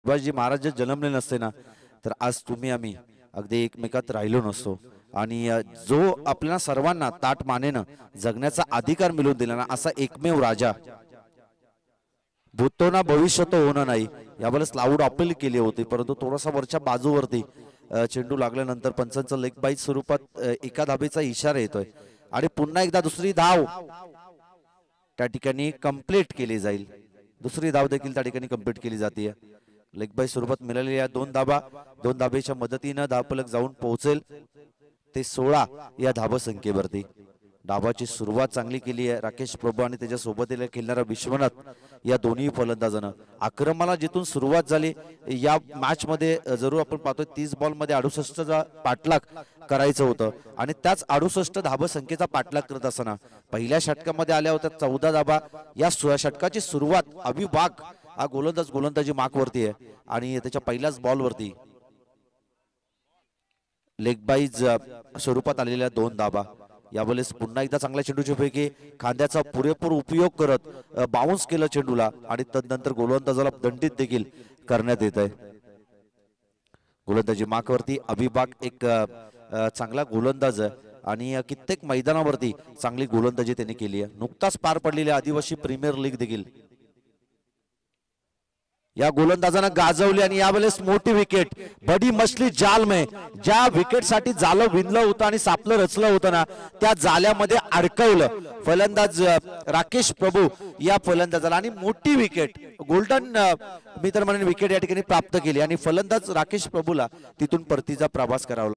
S4: शिवाजी महाराज जन्मले नसते ना तर आज तुम्ही आम्ही अगदी एकमेकात राहिलो नसतो आणि जो आपल्या सर्वांना ताट मानेनं जगण्याचा अधिकार मिळवून दिला ना असा एकमेव राजा भूतो ना भविष्य तो होणं नाही यावेळेस लाऊड अपील केली होती परंतु थोडासा वरच्या बाजूवरती चेंडू लागल्यानंतर पंचांचं लेग बाईट स्वरूपात एका धाबेचा इशारा येतोय आणि पुन्हा एकदा दुसरी धाव त्या ठिकाणी कंप्लीट केली जाईल। दुसरी धाव देखील त्या ठिकाणी कंप्लीट केली जाते लेग बाय स्वरूपात मिळालेल्या दोन धाबेच्या मदतीनं धावफलक जाऊन पोहोचेल ते 16 या धावसंख्येवरती। डावाची सुरुवात चांगली केली आहे राकेश प्रभू आणि त्याच्या सोबतीला खेळणारा विश्वनाथ या दोन्ही फलंदाजांना आक्रमणाला जिथून सुरुवात झाली या मॅच मध्ये जरूर आपण पाहतोय 30 बॉल मध्ये 68 चा पाठलाग करायचं होतं आणि त्याच 68 धावसंख्येचा पाठलाग करत असताना पहिल्या षटकामध्ये आल्या होत्या 14 धावा। या षटकाची सुरुवात अविभाग हा गोलंदाजी मार्कवरती आहे आणि त्याच्या पहिल्याच बॉलवरती लेग बाईज स्वरूपात आलेल्या 2 धावा। यावेळेस पुन्हा एकदा चांगल्या चेंडूची पैकी खांद्याचा पुरेपूर उपयोग करत बाउन्स केलं चेंडूला आणि तदनंतर गोलंदाजाला दंडित देखील करण्यात येत आहे। गोलंदाजी मार्कवरती अविभाग एक चांगला गोलंदाज आहे आणि कित्येक मैदानावरती चांगली गोलंदाजी त्यांनी केली आहे। नुकताच पार पडलेली आदिवासी प्रीमियर लीग देखील या गोलंदाजांना गाजवली आणि यावेळेस मोठी विकेट बडी मछली जाल में ज्या विकेट साठी जालं विणलं होतं आणि सापलं रचलं होतं ना त्या जाल्यामध्ये अडकवलं फलंदाज राकेश प्रभू या फलंदाजाला आणि मोठी विकेट गोल्डन मी तर म्हणेन विकेट या ठिकाणी प्राप्त केली आणि फलंदाज राकेश प्रभूला तिथून परतीचा प्रवास करावा।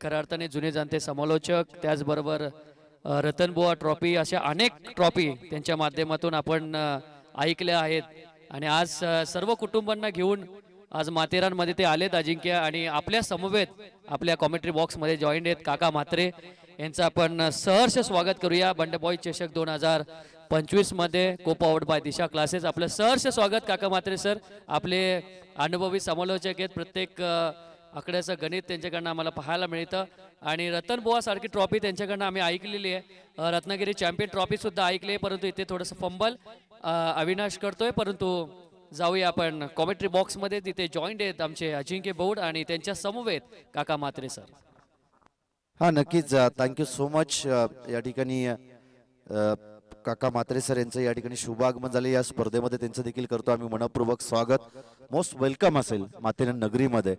S2: खऱ्या अर्थाने जुने जाणते समालोचक त्याचबरोबर रतनबुवा ट्रॉफी अशा अनेक ट्रॉफी त्यांच्या माध्यमातून आपण ऐकल्या आहेत आणि आज सर्व कुटुंबांना घेऊन आज माथेरानमध्ये ते आलेत अजिंक्य, आणि आपल्या समवेत आपल्या कॉमेंट्री बॉक्समध्ये जॉईंट आहेत काका म्हात्रे यांचं आपण सहर्ष स्वागत करूया. बंड बॉय चषक 2025 मध्ये को पॉवर्ड बाय दिशा क्लासेस. आपलं सहर्ष स्वागत काका म्हात्रे सर. आपले अनुभवी समालोचक आहेत. प्रत्येक आकड्याचं गणित त्यांच्याकडनं आम्हाला पाहायला मिळतं. आणि रतन बुवा सारखी ट्रॉफी त्यांच्याकडनं आम्ही ऐकलेली आहे. रत्नागिरी चॅम्पियन ट्रॉफी सुद्धा ऐकली आहे, परंतु इथे थोडंसं फंबल अविनाश करतोय. परंतु जाऊया आपण कॉमेंट्री बॉक्समध्ये. तिथे जॉईंट आहेत आमचे अजिंक्य बौड आणि त्यांच्या समवेत काका म्हात्रे सर.
S4: हा नक्कीच, थँक्यू सो मच. या ठिकाणी काका म्हात्रे सर यांचं या ठिकाणी शुभागमन झाले. या स्पर्धेमध्ये त्यांचं देखील करतो आम्ही मनपूर्वक स्वागत. मोस्ट वेलकम असेल माथेरान नगरीमध्ये.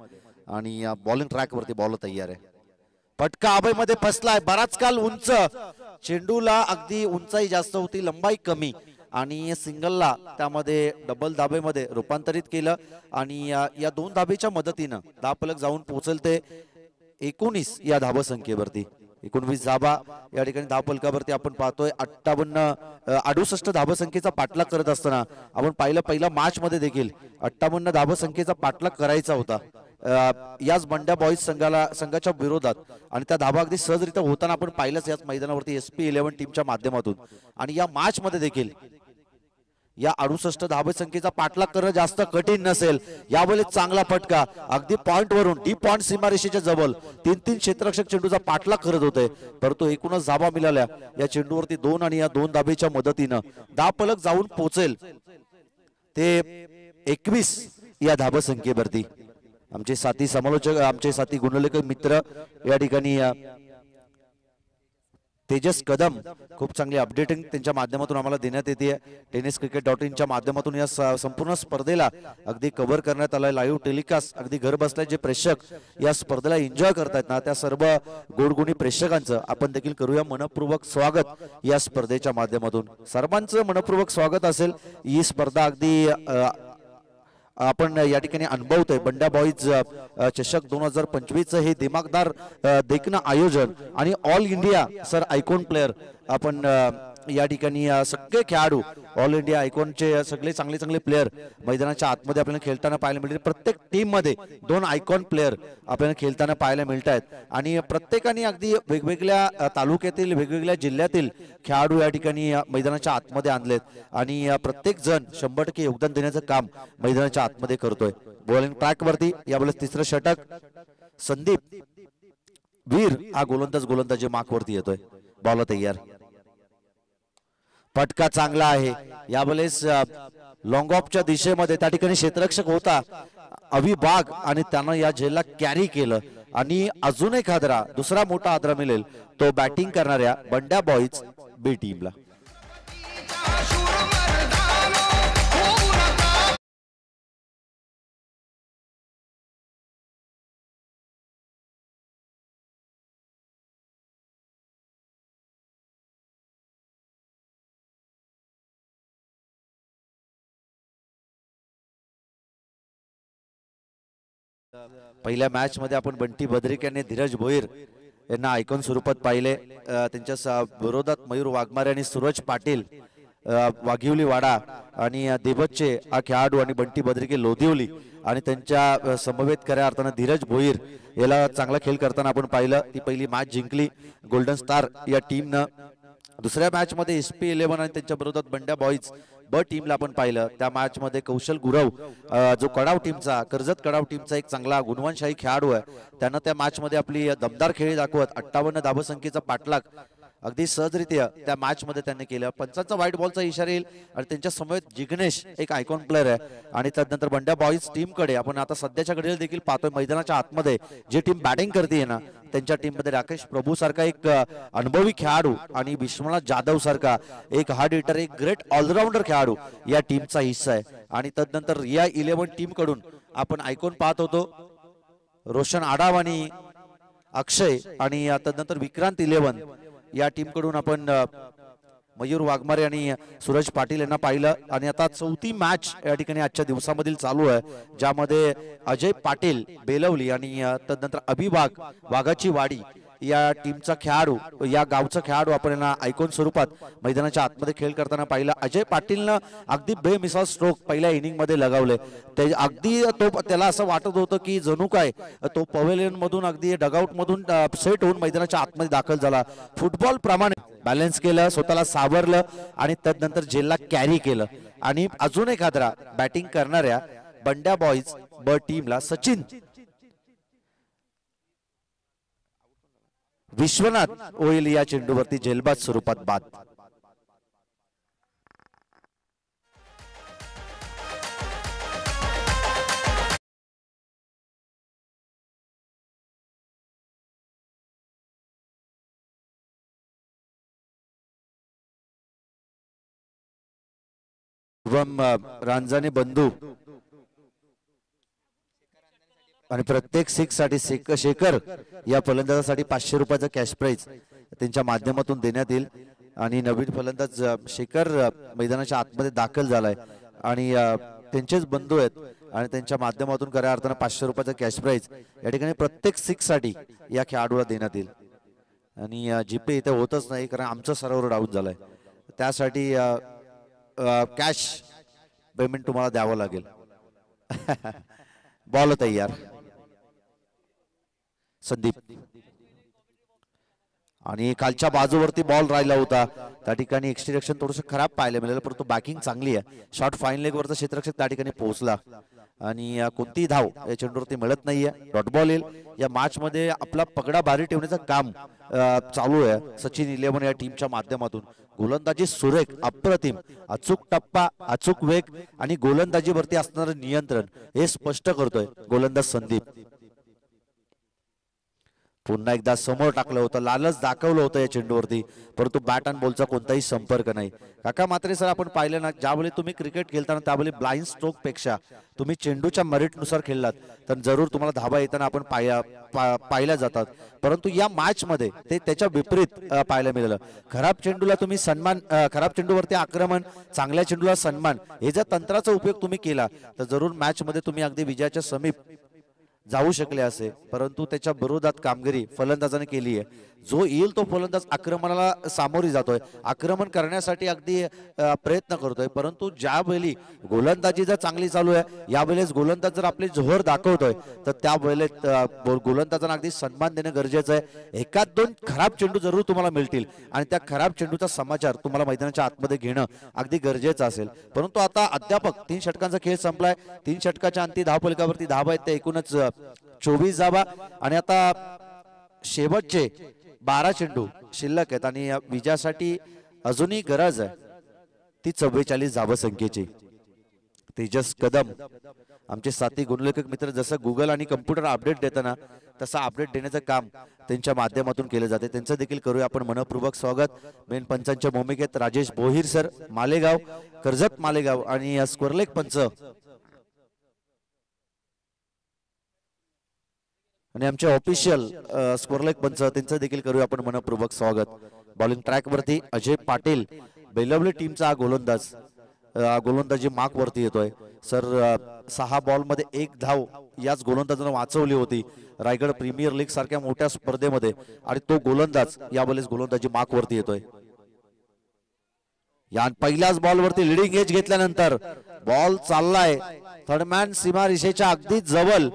S4: आणि बॉलिंग ट्रॅक वरती बॉल तयार आहे. फटका आबेमध्ये फसलाय. बराच काल उंच चेंडूला अगदी उंचाई जास्त होती, लंबाई कमी, आणि सिंगलला त्यामध्ये डबल धाबेमध्ये रूपांतरित केलं. आणि या दोन धाबेच्या मदतीनं धावफलक जाऊन पोहोचल ते 19 या धावसंख्येवरती. 19 धाबा या ठिकाणी धावफलकावरती आपण पाहतोय. 68 धावसंख्येचा पाठलाग करत असताना आपण पाहिलं पहिल्या मॅच मध्ये देखील 58 धावसंख्येचा पाठलाग करायचा होता याच बंड्या बॉईज संघाच्या विरोधात. आणि त्या धाबा अगदी सहजरित्या होताना आपण पाहिलंच याच मैदानावरती SP11 टीमच्या माध्यमातून. आणि या मॅच मध्ये देखील या 68 धावसंख्येचा पाठलाग करणं जास्त कठीण नसेल. यावेळेस चांगला फटका अगदी पॉइंट वरून डीप पॉइंट सीमारेषेच्या जवळ 3-3 क्षेत्ररक्षक चेंडूचा पाठलाग करत होते, परंतु एकूणच धाबा मिळाल्या या चेंडूवरती 2. आणि या 2 धाबेच्या मदतीनं धावफलक जाऊन पोहोचेल ते 21 या धावसंख्येवरती. आमचे साथी समालोचक, आमचे साथी गुणलेखक मित्र या ठिकाणी तेजस कदम खूप चांगली अपडेटिंग त्यांच्या माध्यमातून आम्हाला देण्यात येते. tenniscricket.in च्या माध्यमातून या संपूर्ण स्पर्धेला अगदी कव्हर करण्यात आलाय. लाईव्ह टेलिकास्ट अगदी घर बसल्या जे प्रेक्षक या स्पर्धेला एन्जॉय करतायत ना, त्या सर्व गोडगुणी प्रेक्षकांचं आपण देखील करूया मनपूर्वक स्वागत. या स्पर्धेच्या माध्यमातून सर्वांचं मनपूर्वक स्वागत असेल. ही स्पर्धा अगदी आपण या ठिकाणी अनुभवतोय. बंड्या बॉईज चषक 2025 हे दिमागदार देखणं आयोजन आणि all India sir icon player आपण या ठिकाणी सगळे खेळाडू ऑल इंडिया आयकॉनचे सगळे चांगले चांगले प्लेयर मैदानाच्या आतमध्ये आपल्याला खेळताना पाहायला मिळते. प्रत्येक टीम मध्ये 2 आयकॉन प्लेयर आपल्याला खेळताना पाहायला मिळत आहेत. आणि प्रत्येकाने अगदी वेगवेगळ्या तालुक्यातील वेगवेगळ्या जिल्ह्यातील खेळाडू या ठिकाणी मैदानाच्या आतमध्ये आणलेत. आणि प्रत्येक जण 100% योगदान देण्याचं काम मैदानाच्या आतमध्ये करतोय. बॉलिंग ट्रॅक वरती यावेळेस तिसरं षटक. संदीप वीर हा गोलंदाजी मार्क वरती येतोय. बॉल तयार. फटका चांगला आहे. यावेळेस लॉंग ऑफच्या दिशेमध्ये त्या ठिकाणी क्षेत्ररक्षक होता अविबाग आणि त्यानं या झेलला कॅरी केलं. आणि अजून एक हादरा, दुसरा मोठा हादरा मिळेल तो बॅटिंग करणाऱ्या बंड्या बॉईज बी टीमला. पहिल्या मॅच मध्ये आपण बंटी बद्रिक यांनी धीरज भोईर यांना आयकॉन स्वरूपात पाहिले. त्यांच्या विरोधात मयूर वाघमारे आणि सूरज पाटील वाघिवली वाडा आणि देवच्चे हा खेळाडू आणि बंटी बद्रिके लोधिवली. आणि त्यांच्या समवेत खऱ्या अर्थानं धीरज भोईर याला चांगला खेळ करताना आपण पाहिलं. ती पहिली मॅच जिंकली गोल्डन स्टार या टीमनं. दुसऱ्या मॅच मध्ये SP11 आणि त्यांच्या विरोधात बंड्या बॉईज ब टीमला आपण पाहिलं. त्या मॅच मध्ये कौशल गुरव जो कडाव टीमचा, कर्जत कडाव टीमचा एक चांगला गुणवंतशाही खेळाडू आहे, त्यानं त्या मॅच मध्ये आपली दमदार खेळी दाखवत 58 धावसंख्येचा पाठलाग अगदी सहजरित्या त्या मॅच मध्ये त्यांनी केलं. पंचांचा व्हाईट बॉलचा इशारा येईल. आणि त्यांच्या समवेत जिग्नेश एक आयकॉन प्लेअर आहे. आणि त्यानंतर बंड्या बॉईज टीम कडे आपण आता सध्याच्या घडीला देखील पाहतोय मैदानाच्या आतमध्ये जी टीम बॅटिंग करते ना, त्यांच्या टीम मध्ये राकेश प्रभू सारखा एक अनुभवी खेळाडू आणि विश्वनाथ जाधव सारखा एक हार्ड हिटर, एक ग्रेट ऑलराऊंडर खेळाडू या टीमचा हिस्सा आहे. आणि त्यानंतर रिया 11 टीम कडून आपण आयकॉन पाहत होतो रोशन आडाव आणि अक्षय. आणि त्यानंतर विक्रांत 11 या टीम कडून आपण मयूर वाघमारे आणि सूरज पाटील यांना पाहिलं. आणि आता 4थी मॅच या ठिकाणी आजच्या दिवसामधील चालू आहे, ज्यामध्ये अजय पाटील बेलवली आणि त्यानंतर अभिभाग वाघाची वाडी या टीमचा खेळाडू, या गावचा खेळाडू आपण यांना आयकॉन स्वरूपात मैदानाच्या आतमध्ये खेळ करताना पाहिला. अजय पाटीलनं अगदी बेमिसाल स्ट्रोक पहिल्या इनिंग मध्ये लगावले. ते अगदी त्याला असं वाटत होतं की जणू काय तो पवेलियन मधून अगदी डगआउट मधून सेट होऊन मैदानाच्या आतमध्ये दाखल झाला. फुटबॉल प्रमाणे बॅलन्स केलं, स्वतःला सावरलं आणि त्यानंतर झेलला कॅरी केलं. आणि अजून एक हादरा बॅटिंग करणाऱ्या बंड्या बॉईज ब टीमला सचिन विश्वनाथ ओईल या चेंडूवरती झेलबाद स्वरूपात बाद. रांजाने बंधू आणि प्रत्येक सिक्स साठी शेखर या फलंदाजासाठी 500 रुपयाचा कॅश प्राइज त्यांच्या माध्यमातून देण्यात येईल. आणि नवीन फलंदाज शेखर मैदानाच्या आतमध्ये दाखल झालाय आणि त्यांचेच बंधू आहेत आणि त्यांच्या माध्यमातून खऱ्या अर्थानं 500 रुपयाचा कॅश प्राइज या ठिकाणी प्रत्येक सिक्स साठी या खेळाडूला देण्यात येईल. आणि जीपे इथे होतच नाही कारण आमचं सर्व्हर डाऊन झालंय, त्यासाठी कॅश पेमेंट तुम्हाला द्यावं लागेल. बॉल तयार संदीप आणि खालच्या बाजूवरती बॉल राहिला होता, त्या ठिकाणी एक्स्ट्रिक्शन थोडंसं खराब पाहायला मिळालं, परंतु बॅकिंग चांगली आहे. शॉट फाईन लेग वरचा क्षेत्ररक्षक त्या ठिकाणी पोहोचला आणि कोणतीही धाव या चेंडूवरती मिळत नाहीये. डॉट बॉल येईल. या मॅच मध्ये आपला पगडा भारी ठेवण्याचं काम चालू आहे सचिन 11 या टीमच्या माध्यमातून. गोलंदाजी सुरेख, अप्रतिम, अचूक टप्पा, अचूक वेग आणि गोलंदाजीवरती असणारं नियंत्रण हे स्पष्ट करतोय गोलंदाज संदीप. पुन्हा एकदा समोर टाकलं होतं, लालच दाखवलं होतं या चेंडूवरती, परंतु बॅट अँड बॉलचा कोणताही संपर्क नाही. काका मात्रे सर, आपण पाहिलं ना, ज्यावेळी तुम्ही क्रिकेट खेळताना त्यावेळी ब्लाइंड स्ट्रोक पेक्षा तुम्ही चेंडूच्या मेरिटनुसार खेळलात तर जरूर तुम्हाला धाबा येताना आपण पाहिल्या जातात, परंतु या मॅच मध्ये ते त्याच्या विपरीत पाहायला मिळालं. खराब चेंडूला तुम्ही सन्मान, खराब चेंडूवरती आक्रमण, चांगल्या चेंडूला सन्मान, हे जर तंत्राचा उपयोग तुम्ही केला तर जरूर मॅच मध्ये तुम्ही अगदी विजयाच्या समीप जाऊ शकले असे. परंतु त्याच्या विरोधात कामगिरी फलंदाजाने केली आहे. जो येईल तो फलंदाज आक्रमणाला सामोरी जातोय, आक्रमण करण्यासाठी अगदी प्रयत्न करतोय, परंतु ज्यावेळी गोलंदाजी जर चांगली चालू आहे, यावेळेस गोलंदाज जर आपले जोहर दाखवतोय तर त्यावेळेस गोलंदाजांना अगदी सन्मान देणं गरजेचं आहे. एकाच दोन खराब चेंडू जरूर तुम्हाला मिळतील आणि त्या खराब चेंडूचा समाचार तुम्हाला मैदानाच्या आतमध्ये घेणं अगदी गरजेचं असेल. परंतु आता अध्यापक 3 षटकांचा खेळ संपलाय. 3 षटकाच्या अंती धावफलकावरती धावा आहेत त्या एकूणच 24 धावा आणि आता शेवटचे 12 चेंडू शिल्लक आहेत आणि विजयासाठी अजूनही गरज आहे ती 44 धावसंख्येची. तेजस कदम आमचे साथी गुणलेखक मित्र जसं गुगल आणि कम्प्युटर अपडेट देताना तसं अपडेट देण्याचं काम त्यांच्या माध्यमातून केलं जाते, त्यांचं देखील करूया आपण मनपूर्वक स्वागत. मेन पंचांच्या भूमिकेत राजेश भोईर सर, मालेगाव, कर्जत मालेगाव आणि स्क्वेअरलेग पंच आणि आमचे ऑफिशियल स्कोरलेग पंच त्यांचं देखील करूया आपण मनपूर्वक स्वागत. बॉलिंग ट्रॅक वरती अजय पाटील, बेलवली टीमचा हा गोलंदाज गोलंदाजी मार्क वरती येतोय. सर 6 बॉल मध्ये 1 धाव याच गोलंदाजानं वाचवली होती रायगड प्रीमियर लीग सारख्या मोठ्या स्पर्धेमध्ये आणि तो गोलंदाज यावेळेस गोलंदाजी मार्क वरती येतोय. या पहिल्याच बॉल वरती लिडिंग एज घेतल्यानंतर बॉल चाललाय थर्डमॅन सीमारेषेच्या अगदी जवळ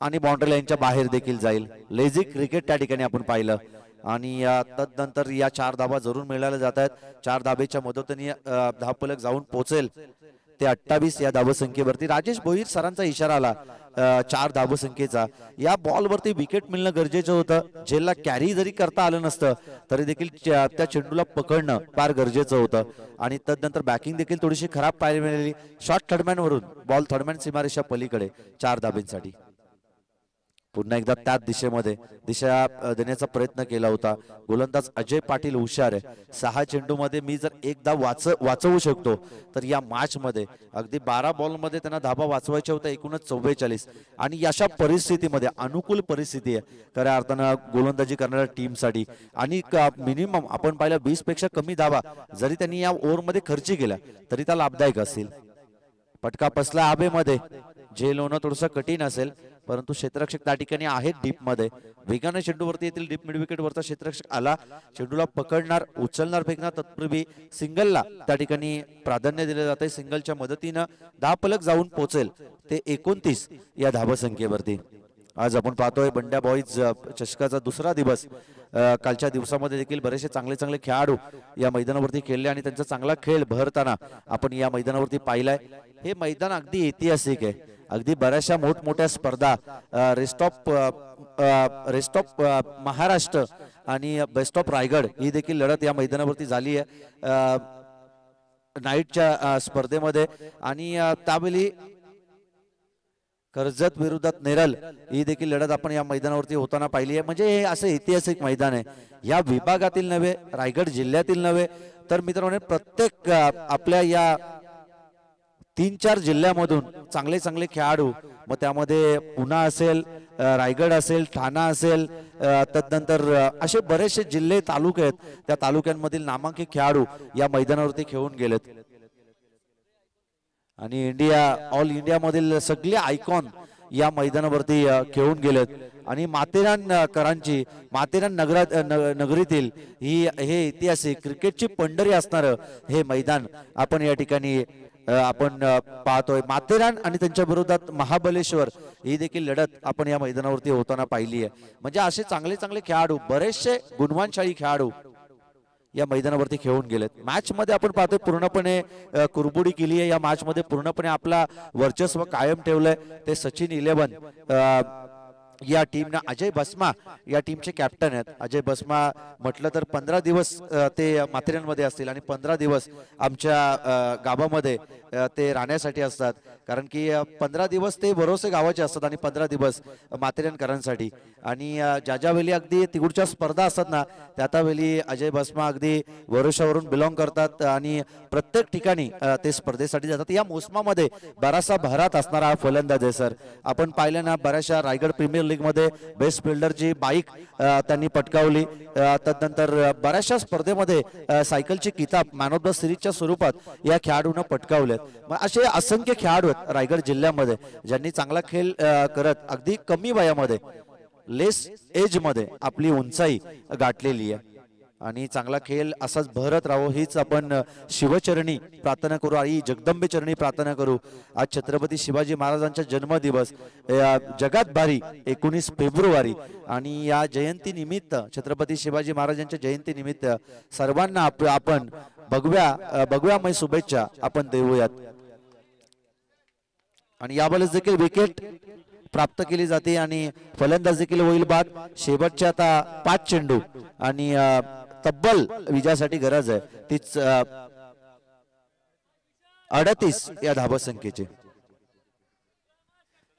S4: आणि बाउंड्री लाईनच्या बाहेर देखील जाईल. लेझी क्रिकेट त्या ठिकाणी आपण पाहिलं आणि तदनंतर या 4 धाबा जरूर मिळाल्या जात आहेत. 4 धाबेच्या मदतीने धावफलक जाऊन पोहोचेल ते 28 या धावसंख्येवरती. राजेश भोईर सरांचा इशारा आला 4 धावसंख्येचा. या बॉल वरती विकेट मिळणं गरजेचं होतं. झेलला कॅरी जरी करता आलं नसतं तरी देखील त्या चेंडूला पकडणं फार गरजेचं होतं आणि तदनंतर बॅकिंग देखील थोडीशी खराब पाहायला मिळाली. शॉर्ट थर्डमॅन वरून बॉल थर्डमॅन सीमारेषा पलीकडे 4 धाब्यांसाठी. पुन्हा एकदा त्याच दिशेमध्ये दिशा देण्याचा प्रयत्न केला होता. गोलंदाज अजय पाटील हुशार आहे. 6 चेंडूमध्ये मी जर एकदा वाचवू शकतो तर या मॅच मध्ये अगदी 12 बॉल मध्ये त्यांना धाबा वाचवायच्या होत्या एकूणच 44 आणि अशा परिस्थितीमध्ये अनुकूल परिस्थिती आहे खऱ्या अर्थानं गोलंदाजी करणाऱ्या टीमसाठी आणि मिनिमम आपण पाहिलं 20 पेक्षा कमी धावा जरी त्यांनी या ओव्हरमध्ये खर्ची केल्या तरी त्या लाभदायक असतील. पटका पसला हवेमध्ये, झेल होणं थोडंसं कठीण असेल परंतु क्षेत्ररक्षक त्या ठिकाणी आहेत डीप मध्ये. वेगाने चेंडूवरती येतील डीप मिड विकेट वरचा क्षेत्ररक्षक आला, चेंडूला पकडणार, उचलणार, फेकणार, तत्पूर्वी सिंगलला त्या ठिकाणी प्राधान्य दिले जाते. सिंगलच्या मदतीनं धावफलक जाऊन पोहोचेल ते 29 या धावसंख्येवरती. आज आपण पाहतोय बंड्या बॉईज चषकाचा दुसरा दिवस. कालच्या दिवसामध्ये देखील बरेचसे चांगले चांगले खेळाडू या मैदानावरती खेळले आणि त्यांचा चांगला खेळ बहरताना आपण या मैदानावरती पाहिलाय. हे मैदान अगदी ऐतिहासिक आहे. अगदी बऱ्याचशा मोठमोठ्या स्पर्धा, रेस्ट ऑफ महाराष्ट्र आणि बेस्ट ऑफ रायगड ही देखील लढत या मैदानावरती झाली आहे नाईटच्या स्पर्धेमध्ये. आणि त्यावेळी कर्जत विरोधात नेरल ही देखील लढत आपण या मैदानावरती होताना पाहिली आहे. म्हणजे हे असं ऐतिहासिक मैदान आहे. या विभागातील नव्हे, रायगड जिल्ह्यातील नव्हे, तर मित्रांनो प्रत्येक आपल्या या 3-4 जिल्ह्यामधून चांगले चांगले खेळाडू, मग त्यामध्ये पुणा असेल, रायगड असेल, ठाणा असेल, तदनंतर असे बरेचसे जिल्हे तालुके आहेत, त्या तालुक्यांमधील नामांकित खेळाडू या मैदानावरती खेळून गेलेत. आणि ऑल इंडिया मधील सगळे आयकॉन या मैदानावरती खेळून गेलेत. आणि माथेरानकरांची, माथेरान नगरीतील हे ऐतिहासिक क्रिकेटची पंढरी असणार हे मैदान आपण या ठिकाणी आपण पाहतोय. माथेरान आणि त्यांच्या विरोधात महाबलेश्वर ही देखील लढत आपण या मैदानावरती होताना पाहिली आहे. म्हणजे असे चांगले चांगले खेळाडू, बरेचसे गुणवानशाळी खेळाडू या मैदानावरती खेळून गेलेत. मॅच मध्ये आपण पाहतोय पूर्णपणे कुरबुडी केली आहे. या मॅच मध्ये पूर्णपणे आपला वर्चस्व कायम ठेवलंय ते सचिन 11 या टीमनं. अजय बस्मा या टीमचे कॅप्टन आहेत. अजय बस्मा म्हटलं तर 15 दिवस ते माथेरानमध्ये असतील आणि 15 दिवस आमच्या गावामध्ये ते राहण्यासाठी असतात. कारण की 15 दिवस ते भरोसे गावाचे असतात आणि 15 दिवस माथेरानकरांसाठी. आणि ज्या वेळी अगदी तिकडच्या स्पर्धा असतात ना, त्या वेळी अजय बस्मा अगदी भरोशावरून बिलॉंग करतात आणि प्रत्येक ठिकाणी ते स्पर्धेसाठी जातात. या मोसमामध्ये बराचसा भरात असणारा हा फलंदाज आहे सर. आपण पाहिलं ना, बऱ्याचशा रायगड प्रीमियर लीग मध्ये बेस्ट फिल्डरची बाईक त्यांनी पटकावली. तदनंतर बऱ्याचशा स्पर्धेमध्ये सायकलची किताब मॅन ऑफ द सिरीजच्या स्वरूपात या खेळाडूंना पटकावलेत. असे असंख्य खेळाडू आहेत रायगड जिल्ह्यामध्ये ज्यांनी चांगला खेळ करत अगदी कमी वयामध्ये, लेस एज मध्ये आपली उंचाई गाठलेली आहे. आणि चांगला खेळ असाच बहरत राहो हीच आपण शिवचरणी प्रार्थना करू आणि जगदंबे चरणी प्रार्थना करू. आज छत्रपती शिवाजी महाराजांचा जन्मदिवस जगात भारी 19 फेब्रुवारी आणि या जयंती निमित्त, छत्रपती शिवाजी महाराजांच्या जयंती निमित्त सर्वांना आपण भगव्यामय शुभेच्छा आपण देऊयात. आणि यावेळेस देखील विकेट प्राप्त केली जाते आणि फलंदाज देखील होईल बाद. शेवटचे आता 5 चेंडू आणि तब्बल विजयासाठी गरज आहे तीच 38 या धावसंख्येची.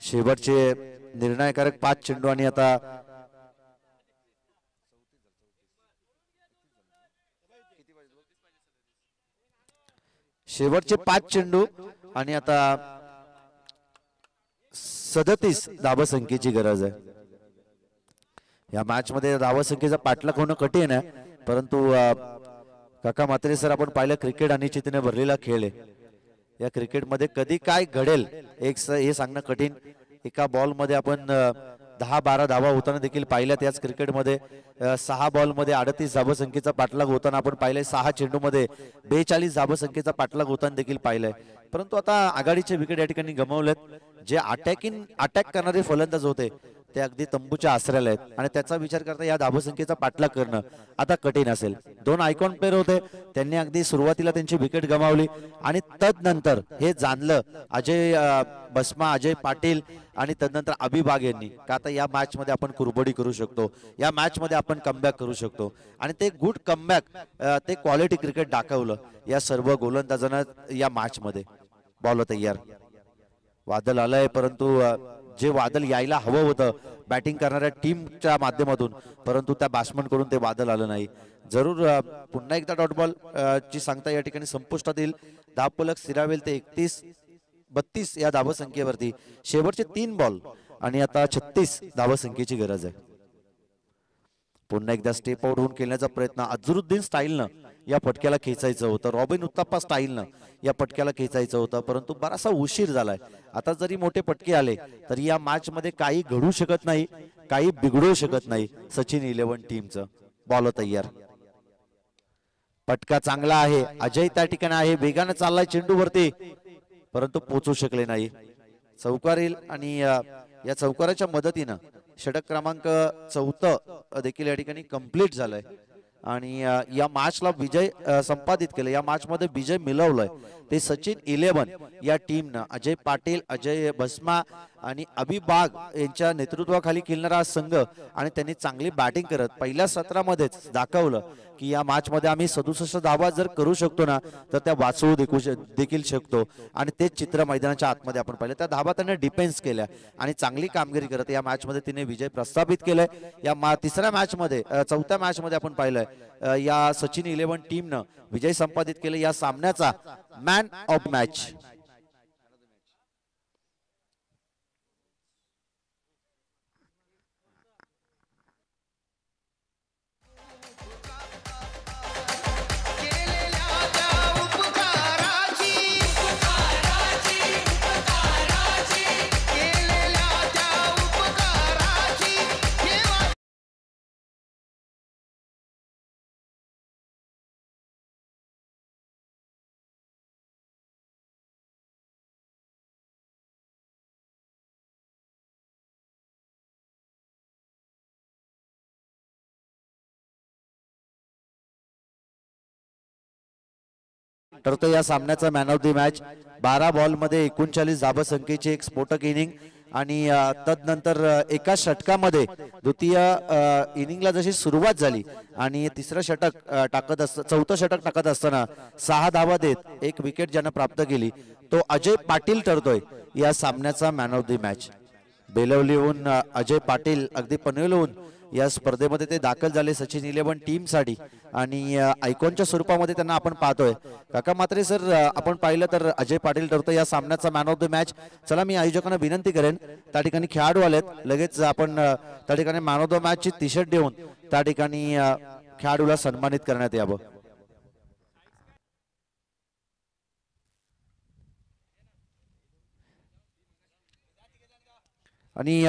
S4: शेवटचे निर्णायकारक 5 चेंडू आणि आता शेवटचे 5 चेंडू आणि आता 37 धावसंख्येची गरज आहे. या मॅच मध्ये धावसंख्येचा पाठलाग होणं कठीण आहे, परंतु काका म्हात्रे सर आपण पाहिलं क्रिकेट अनिश्चितीने भरलेला खेळ आहे. या क्रिकेटमध्ये कधी काय घडेल हे सांगणं कठीण. एका बॉल मध्ये आपण 10-12 धावा होताना देखील पाहिल्यात. याच क्रिकेटमध्ये 6 बॉल मध्ये 38 धावसंख्येचा पाठलाग होताना आपण पाहिलंय. 6 चेंडू मध्ये 42 धावसंख्येचा पाठलाग होताना देखील पाहिलंय. परंतु आता आघाडीचे विकेट या ठिकाणी गमावलेत. जे अटॅक करणारे फलंदाज होते ते अगदी तंबूच्या आसऱ्याला आहेत आणि त्याचा विचार करता या धावसंख्येचा पाठलाग करणं आता कठीण असेल. 2 आयकॉन प्लेअर होते, त्यांनी अगदी सुरुवातीला त्यांची विकेट गमावली आणि तदनंतर हे जाणलं अजय बस्मा, अजय पाटील आणि तदनंतर अभिबाग यांनी का आता या मॅच मध्ये आपण कुरबडी करू शकतो, या मॅच मध्ये आपण कमबॅक करू शकतो. आणि ते गुड कमबॅक, ते क्वालिटी क्रिकेट दाखवलं या सर्व गोलंदाजांना या मॅच मध्ये. बॉल तयार, वादळ आलंय, परंतु जे वादळ यायला हवं होतं बॅटिंग करणाऱ्या टीमच्या माध्यमातून, परंतु त्या बॅट्समन कडून ते वादळ आलं नाही. जरूर पुन्हा एकदा डॉट बॉल ची सांगता या ठिकाणी संपुष्टात येईल. धावफलक स्थिरावेल ते 31-32 या धावसंख्येवरती. शेवटचे 3 बॉल आणि आता 36 धावसंख्येची गरज आहे. पुन्हा एकदा स्टेप आउट होऊन खेळण्याचा प्रयत्न अझरुद्दीन स्टाईलनं या फटक्याला खेचायचं होतं, रॉबिन उत्ताप्पा स्टाईलनं या फटक्याला खेचायचं होतं, परंतु बराचसा उशीर झालाय. आता जरी मोठे फटके आले तरी या मॅच मध्ये काही घडू शकत नाही, काही बिघडू शकत नाही. सचिन 11 टीमचं बॉल तयार, फटका चांगला आहे. अजय त्या ठिकाणी आहे, वेगानं चाललाय चेंडूवरती, परंतु पोहोचू शकले नाही. चौकार येईल आणि या चौकाराच्या मदतीनं षटक क्रमांक 4 देखील या ठिकाणी कंप्लीट झालंय आणि या मॅचला विजय संपादित केलं. या मॅच मध्ये विजय मिळवलाय ते सचिन 11 या टीमनं. अजय पाटील, अजय भस्मा आणि अभि बाग यांच्या नेतृत्वाखाली खेळणारा संघ आणि त्यांनी चांगली बॅटिंग करत पहिल्या सत्रामध्येच दाखवलं की या मॅच मध्ये आम्ही 67 धावा जर करू शकतो ना तर त्या वाचवू देखील शकतो. आणि तेच चित्र मैदानाच्या आतमध्ये आपण पाहिलं. त्या धावा त्यांनी डिफेन्स केल्या आणि चांगली कामगिरी करत या मॅच मध्ये तिने विजय प्रस्थापित केलाय. या तिसऱ्या मॅच मध्ये, चौथ्या मॅच मध्ये आपण पाहिलंय या सचिन 11 टीमनं विजय संपादित केले. या सामन्याचा मॅन ऑफ मॅच ठरतो. या सामन्याचा man of the match 12 ball मध्ये 39 धावसंख्येची एक स्फोटक इनिंग आणि तदनंतर एका षटकामध्ये द्वितीय इनिंगला जशी सुरुवात झाली आणि तिसरं षटक टाकत चौथं षटक टाकत असताना 6 धावा देत एक विकेट ज्यानं प्राप्त केली तो अजय पाटील ठरतोय या सामन्याचा मॅन ऑफ द मॅच. बेलवलीहून अजय पाटील अगदी पनवेलहून या स्पर्धेमध्ये ते दाखल झाले सचिन 11 टीम साठी आणि आयकॉनच्या स्वरूपामध्ये त्यांना आपण पाहतोय. काका मात्रे सर, आपण पाहिलं तर अजय पाटील ठरतो या सामन्याचा मॅन ऑफ द मॅच. चला मी आयोजकांना विनंती करेन, त्या ठिकाणी खेळाडू आलेत, लगेच आपण त्या ठिकाणी मॅन ऑफ द मॅच ची टी शर्ट देऊन त्या ठिकाणी खेळाडूला सन्मानित करण्यात यावं. आणि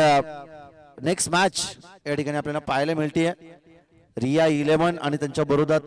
S4: नेक्स्ट मॅच या ठिकाणी आपल्याला पाहायला मिळते रिया 11 आणि त्यांच्या बरोबर